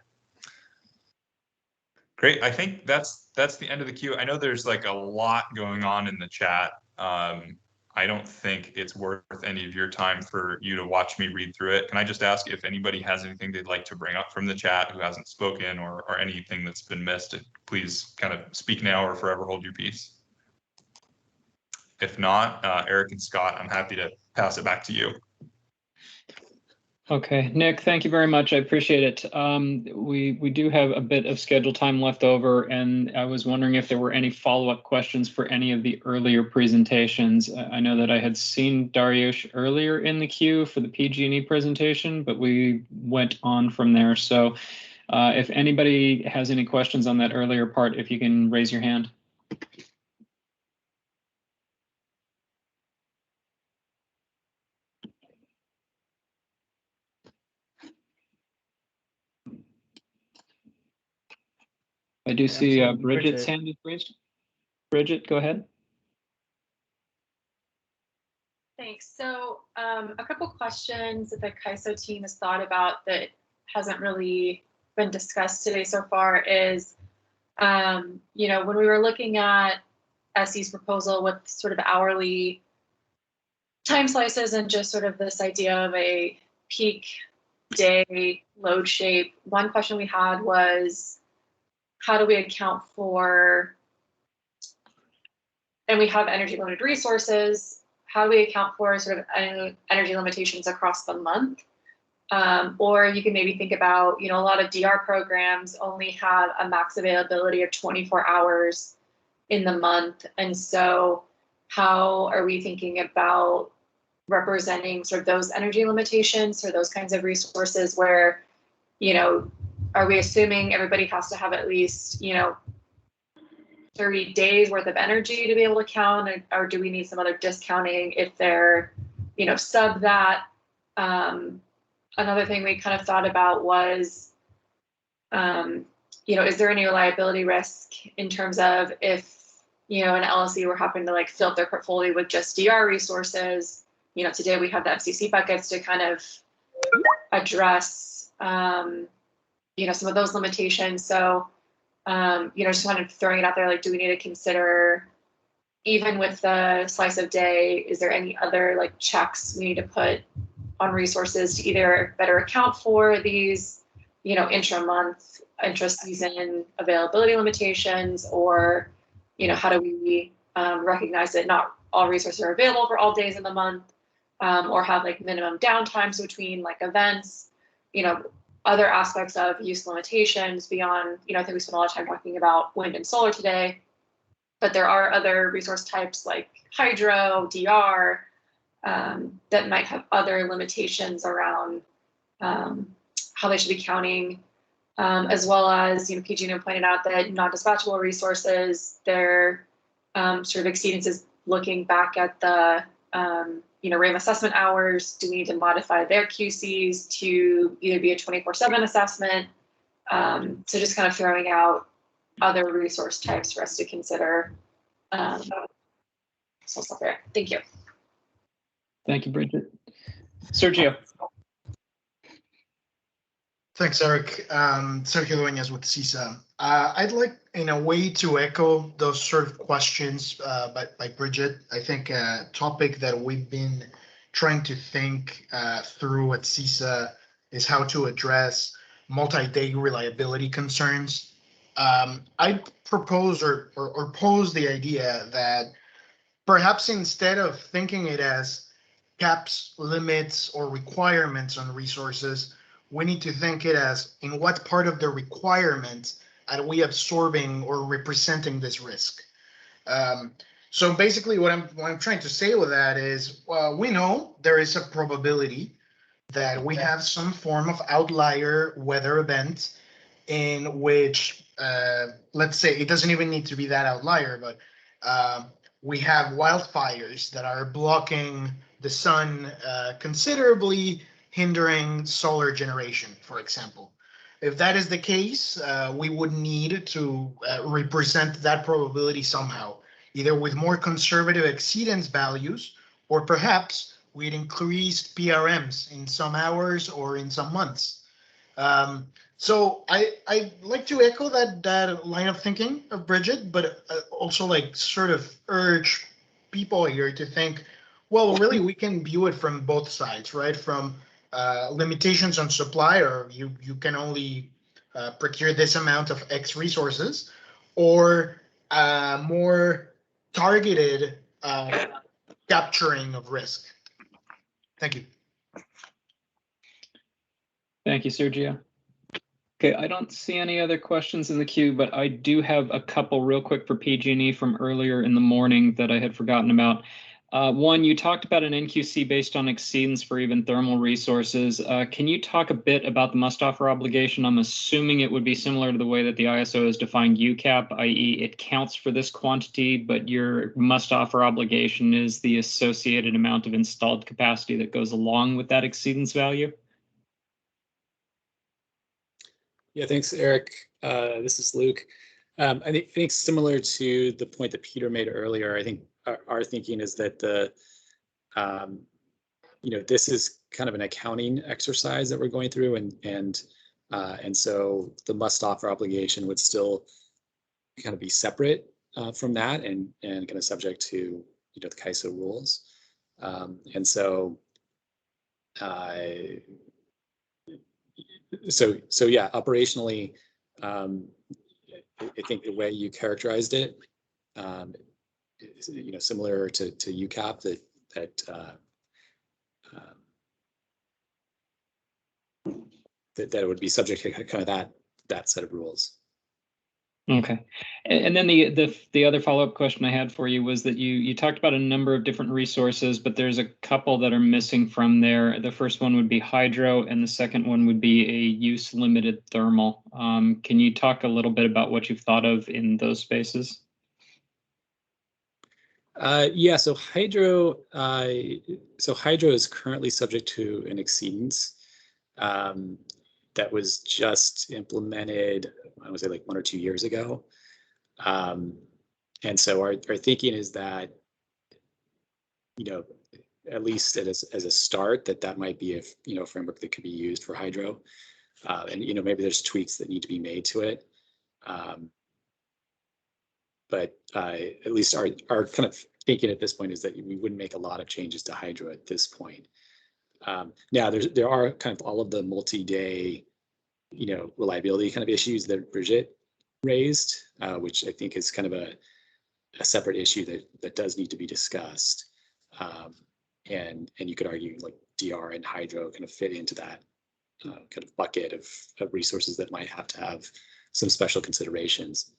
Great. I think that's the end of the queue. I know there's like a lot going on in the chat. I don't think it's worth any of your time for you to watch me read through it. Can I just ask if anybody has anything they'd like to bring up from the chat who hasn't spoken or anything that's been missed, please kind of speak now or forever hold your peace. If not, Eric and Scott, I'm happy to pass it back to you. Okay, Nick, thank you very much. I appreciate it. We do have a bit of scheduled time left over, and I was wondering if there were any follow-up questions for any of the earlier presentations. I know that I had seen Dariush earlier in the queue for the PG&E presentation, but we went on from there. So if anybody has any questions on that earlier part, if you can raise your hand. I do see Bridget's hand is raised. Bridget, go ahead. Thanks. So a couple questions that the CAISO team has thought about that hasn't really been discussed today so far is, when we were looking at SE's proposal with sort of hourly time slices and just sort of this idea of a peak day load shape, one question we had was, how do we account for, and we have energy limited resources, how do we account for sort of energy limitations across the month? Or you can maybe think about, a lot of DR programs only have a max availability of 24 hours in the month. And so how are we thinking about representing sort of those energy limitations or those kinds of resources where, are we assuming everybody has to have at least, 30 days worth of energy to be able to count, or do we need some other discounting if they're, sub that? Another thing we kind of thought about was, is there any reliability risk in terms of if, an LLC were happening to fill up their portfolio with just DR resources? Today we have the FCC buckets to kind of address, some of those limitations. So, just wanted throwing it out there, do we need to consider, even with the slice of day, is there any other checks we need to put on resources to either better account for these, intra-month, intra-season availability limitations, or, how do we recognize that not all resources are available for all days in the month, or have minimum downtimes between events, other aspects of use limitations beyond, I think we spent a lot of time talking about wind and solar today, but there are other resource types like hydro, DR, that might have other limitations around how they should be counting, as well as, PG&E pointed out that non-dispatchable resources, their sort of exceedance is looking back at the RAM assessment hours. Do we need to modify their QCs to either be a 24/7 assessment? So just kind of throwing out other resource types for us to consider. So stop there. Thank you. Thank you, Bridget. Sergio. Thanks, Eric. Sergio Dueñas with CISA. I'd like, in a way, to echo those sort of questions by Bridget. I think a topic that we've been trying to think through at CISA is how to address multi-day reliability concerns. I propose or pose the idea that perhaps instead of thinking it as caps, limits, or requirements on resources, we need to think it as in what part of the requirement are we absorbing or representing this risk. So basically what I'm trying to say with that is, we know there is a probability that we have some form of outlier weather event in which, let's say, it doesn't even need to be that outlier, but we have wildfires that are blocking the sun considerably, hindering solar generation, for example. If that is the case, we would need to represent that probability somehow, either with more conservative exceedance values, or perhaps with increased PRMs in some hours or in some months. So I like to echo that line of thinking of Bridget, but also like sort of urge people here to think, well, really, we can view it from both sides, right? From limitations on supply, or you can only procure this amount of X resources, or more targeted capturing of risk. Thank you. Thank you, Sergio. Okay, I don't see any other questions in the queue, but I do have a couple real quick for PG&E from earlier in the morning that I had forgotten about. One, you talked about an NQC based on exceedance for even thermal resources. Can you talk a bit about the must-offer obligation? I'm assuming it would be similar to the way that the ISO has defined UCAP, i.e. it counts for this quantity, but your must-offer obligation is the associated amount of installed capacity that goes along with that exceedance value? Yeah, thanks, Eric. This is Luke. I think similar to the point that Peter made earlier, I think our thinking is that this is kind of an accounting exercise that we're going through, and so the must offer obligation would still kind of be separate from that and kind of subject to the CAISO rules, and so. So yeah, operationally, I think the way you characterized it, is, similar to UCAP, that it would be subject to kind of that set of rules. Okay, and then the other follow-up question I had for you was that you talked about a number of different resources, but there's a couple that are missing from there. The first one would be hydro, and the second one would be a use-limited thermal. Can you talk a little bit about what you've thought of in those spaces? Yeah, so hydro is currently subject to an exceedance that was just implemented, I would say like 1 or 2 years ago. And so our thinking is that, at least as a start, that might be a framework that could be used for hydro. And, maybe there's tweaks that need to be made to it. But at least our kind of thinking at this point is that we wouldn't make a lot of changes to hydro at this point. Now there are kind of all of the multi-day, reliability kind of issues that Bridget raised, which I think is kind of a separate issue that does need to be discussed. And you could argue like DR and hydro kind of fit into that kind of bucket of resources that might have to have some special considerations.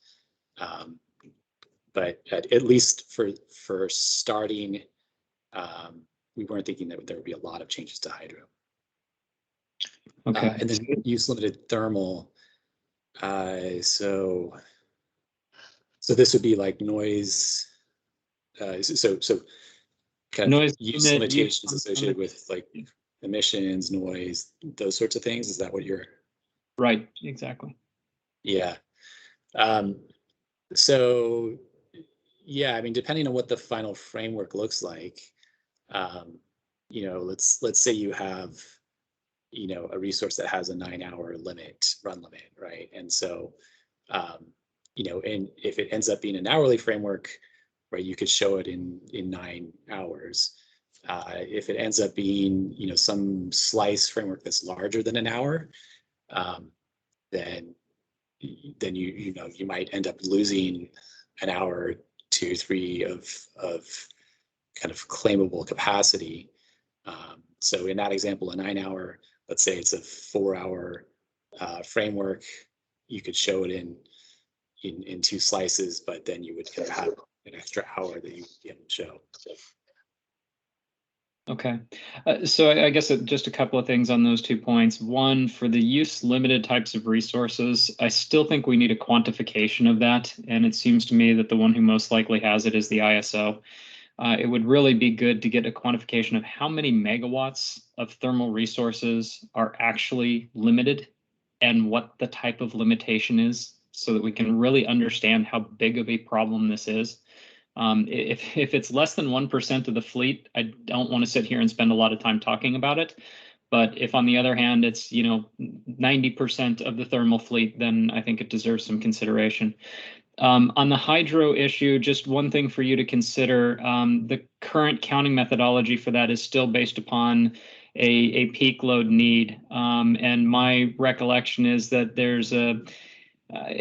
But at least for starting, we weren't thinking that there would be a lot of changes to hydro. Okay. And then use limited thermal. So this would be like noise. So kind of noise use limitations associated with like emissions, noise, those sorts of things. Is that what you're? Right. Exactly. Yeah. So yeah, I mean, depending on what the final framework looks like, let's say you have, a resource that has a 9-hour run limit, right? And so, and if it ends up being an hourly framework, right, you could show it in 9 hours. If it ends up being, some slice framework that's larger than an hour, then you might end up losing an hour, 2, 3 of kind of claimable capacity. So in that example, a 9-hour, let's say it's a 4-hour framework, you could show it in 2 slices, but then you would kind of have an extra hour that you didn't show. Okay, so I guess just a couple of things on those 2 points. One, for the use limited types of resources, I still think we need a quantification of that. And it seems to me that the one who most likely has it is the ISO. It would really be good to get a quantification of how many megawatts of thermal resources are actually limited and what the type of limitation is, so that we can really understand how big of a problem this is. If it's less than 1% of the fleet, I don't want to sit here and spend a lot of time talking about it. But if on the other hand, it's 90% of the thermal fleet, then I think it deserves some consideration. On the hydro issue, just one thing for you to consider, the current counting methodology for that is still based upon a peak load need. And my recollection is that there's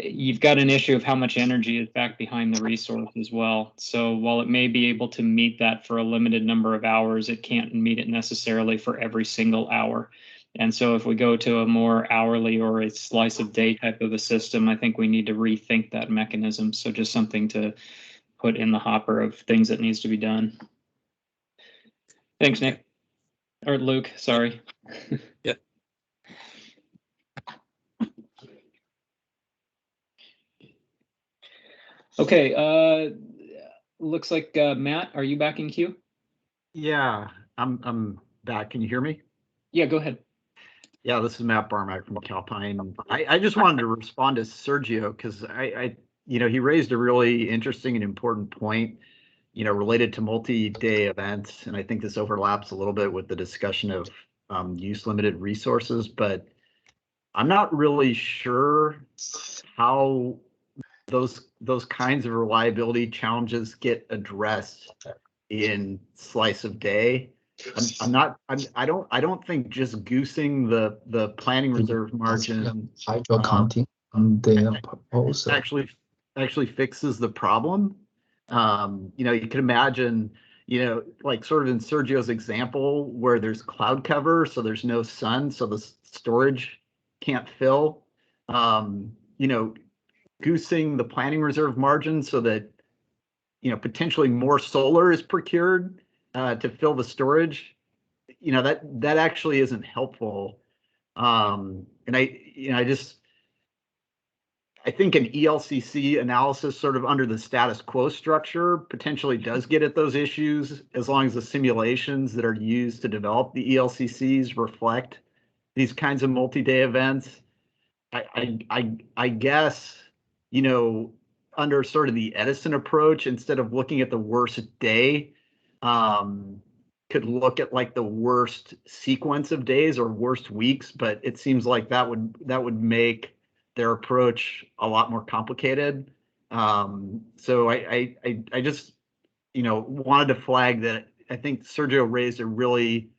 you've got an issue of how much energy is back behind the resource as well. So while it may be able to meet that for a limited number of hours, it can't meet it necessarily for every single hour. And so if we go to a more hourly or a slice of day type of a system, I think we need to rethink that mechanism. So just something to put in the hopper of things that needs to be done. Thanks, Nick. Or Luke, sorry. Yeah. Okay, looks like Matt, are you back in queue? Yeah, I'm back. Can you hear me? Yeah, go ahead. Yeah, this is Matt Barmack from Calpine. I just wanted to respond to Sergio because he raised a really interesting and important point, related to multi-day events, and I think this overlaps a little bit with the discussion of use limited resources, but I'm not really sure how those kinds of reliability challenges get addressed in slice of day. I don't think just goosing the planning reserve margin hydro counting on their proposal actually fixes the problem. You can imagine, like sort of in Sergio's example where there's cloud cover, so there's no sun, so the storage can't fill. Goosing the planning reserve margin so that potentially more solar is procured to fill the storage, that actually isn't helpful. And I think an ELCC analysis sort of under the status quo structure potentially does get at those issues, as long as the simulations that are used to develop the ELCCs reflect these kinds of multi-day events. I guess, under sort of the Edison approach, instead of looking at the worst day, could look at like the worst sequence of days or worst weeks, but it seems like that would make their approach a lot more complicated. So I just, wanted to flag that I think Sergio raised a really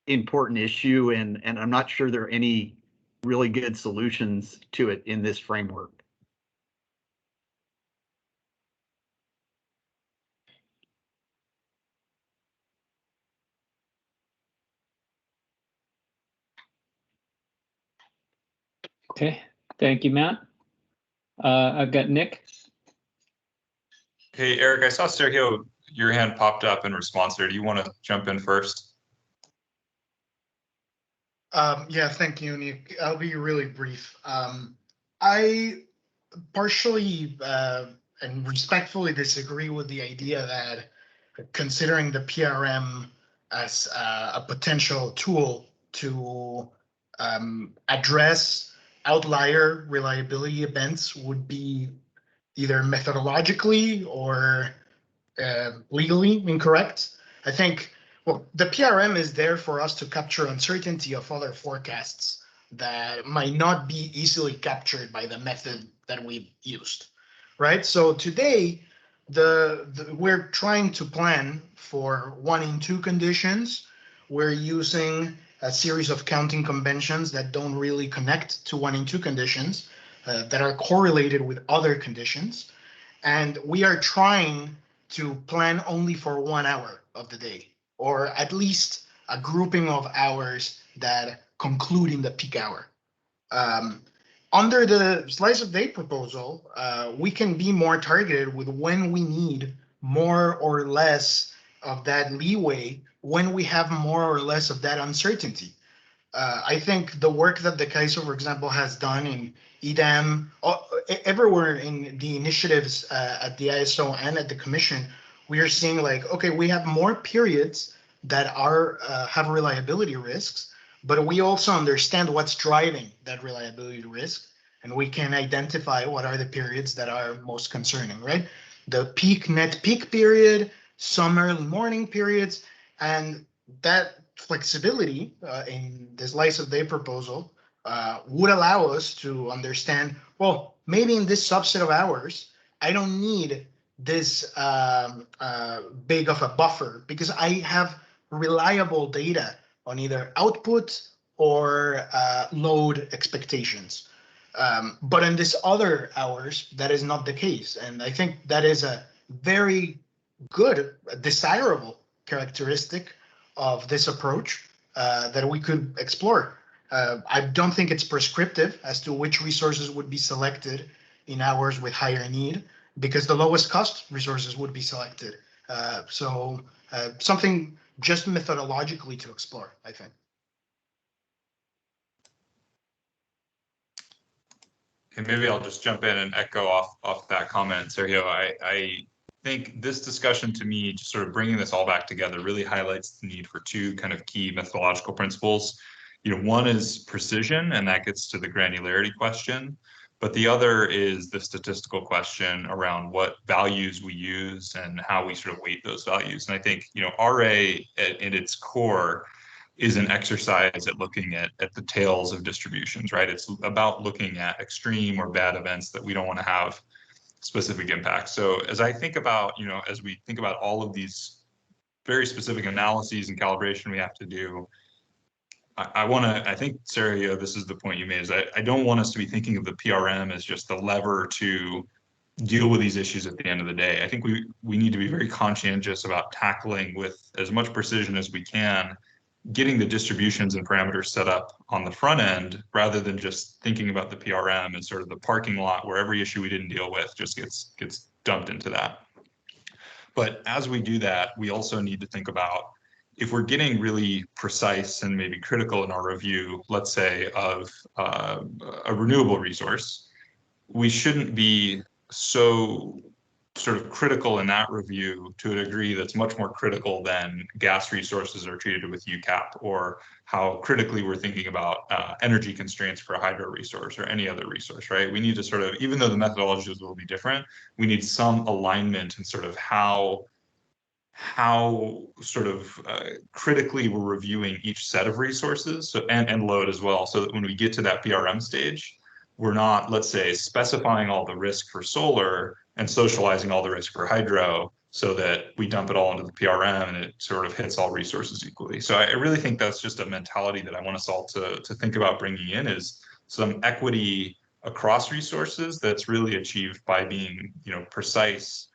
important issue, and I'm not sure there are any really good solutions to it in this framework. Okay, thank you, Matt. I've got Nick. Hey, Eric, I saw Sergio, your hand popped up in response there. Do you want to jump in first? Yeah, thank you, Nick. I'll be really brief. I partially and respectfully disagree with the idea that considering the PRM as a potential tool to address outlier reliability events would be either methodologically or legally incorrect. I think Well, the PRM is there for us to capture uncertainty of other forecasts that might not be easily captured by the method that we've used, right? So today, we're trying to plan for 1 in 2 conditions. We're using a series of counting conventions that don't really connect to 1 in 2 conditions that are correlated with other conditions. And we are trying to plan only for 1 hour of the day, or at least a grouping of hours that conclude in the peak hour. Under the slice of day proposal, we can be more targeted with when we need more or less of that leeway, when we have more or less of that uncertainty. I think the work that the CAISO, for example, has done in EDAM, everywhere in the initiatives at the ISO and at the Commission, we are seeing like, okay, we have more periods that are have reliability risks, but we also understand what's driving that reliability risk, and we can identify what are the periods that are most concerning, right? The net peak period, some early morning periods, and that flexibility in the slice of day proposal would allow us to understand, well, maybe in this subset of hours, I don't need this big of a buffer because I have reliable data on either output or load expectations. But in this other hours, that is not the case. And I think that is a very good, desirable characteristic of this approach that we could explore. I don't think it's prescriptive as to which resources would be selected in hours with higher need, because the lowest cost resources would be selected. So something just methodologically to explore, I think. And maybe I'll just jump in and echo off that comment, Sergio. I think this discussion, to me, just sort of bringing this all back together, really highlights the need for 2 kind of key methodological principles. You know, one is precision, and that gets to the granularity question, but the other is the statistical question around what values we use and how we sort of weight those values. And I think, you know, RA at its core is an exercise at looking at the tails of distributions, right? It's about looking at extreme or bad events that we don't want to have specific impacts. So as I think about, you know, as we think about all of these very specific analyses and calibration we have to do, I think, Sergio, this is the point you made, is I don't want us to be thinking of the PRM as just the lever to deal with these issues at the end of the day. I think we need to be very conscientious about tackling with as much precision as we can, getting the distributions and parameters set up on the front end, rather than just thinking about the PRM as sort of the parking lot where every issue we didn't deal with just gets dumped into that. But as we do that, we also need to think about, if we're getting really precise and maybe critical in our review, let's say of a renewable resource, we shouldn't be so sort of critical in that review to a degree that's much more critical than gas resources are treated with UCAP, or how critically we're thinking about energy constraints for a hydro resource or any other resource, right? We need to sort of, even though the methodologies will be different, we need some alignment in sort of how sort of critically we're reviewing each set of resources, so, and load as well, so that when we get to that PRM stage, we're not, let's say, specifying all the risk for solar and socializing all the risk for hydro, so that we dump it all into the PRM and it sort of hits all resources equally. So I really think that's just a mentality that I want us all to think about bringing in, is some equity across resources that's really achieved by being, you know, precise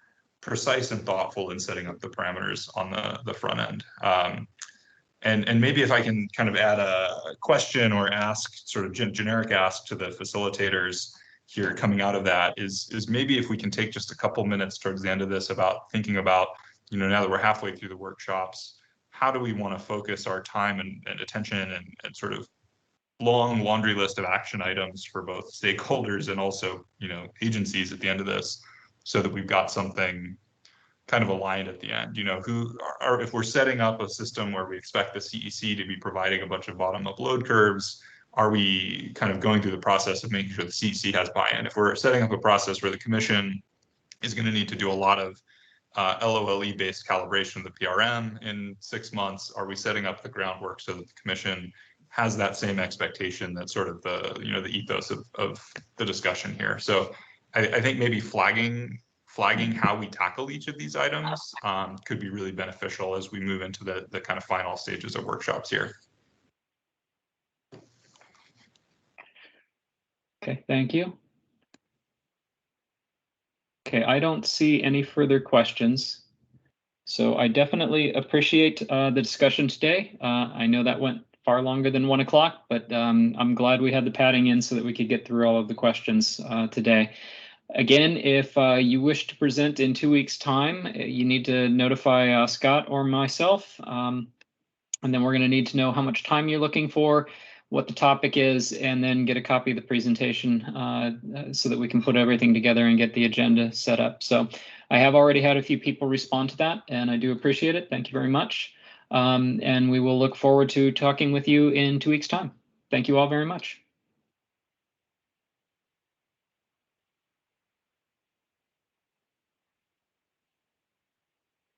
and thoughtful in setting up the parameters on the front end. And maybe if I can kind of add a question or ask, sort of generic ask to the facilitators here coming out of that, is maybe if we can take just a couple minutes towards the end of this about thinking about, you know, now that we're halfway through the workshops, how do we want to focus our time and attention and sort of long laundry list of action items for both stakeholders and also, you know, agencies at the end of this, so that we've got something kind of aligned at the end. You know, if we're setting up a system where we expect the CEC to be providing a bunch of bottom-up load curves, are we kind of going through the process of making sure the CEC has buy-in? If we're setting up a process where the commission is going to need to do a lot of LOLE-based calibration of the PRM in 6 months? Are we setting up the groundwork so that the commission has that same expectation? That's sort of the, you know, the ethos of the discussion here. So I think maybe flagging how we tackle each of these items could be really beneficial as we move into the kind of final stages of workshops here. Okay, thank you. Okay, I don't see any further questions. So I definitely appreciate the discussion today. I know that went far longer than 1 o'clock, but I'm glad we had the padding in so that we could get through all of the questions today. Again, if you wish to present in 2 weeks' time, you need to notify Scott or myself. And then we're going to need to know how much time you're looking for, what the topic is, and then get a copy of the presentation so that we can put everything together and get the agenda set up. So I have already had a few people respond to that, and I do appreciate it. Thank you very much. And we will look forward to talking with you in 2 weeks' time. Thank you all very much.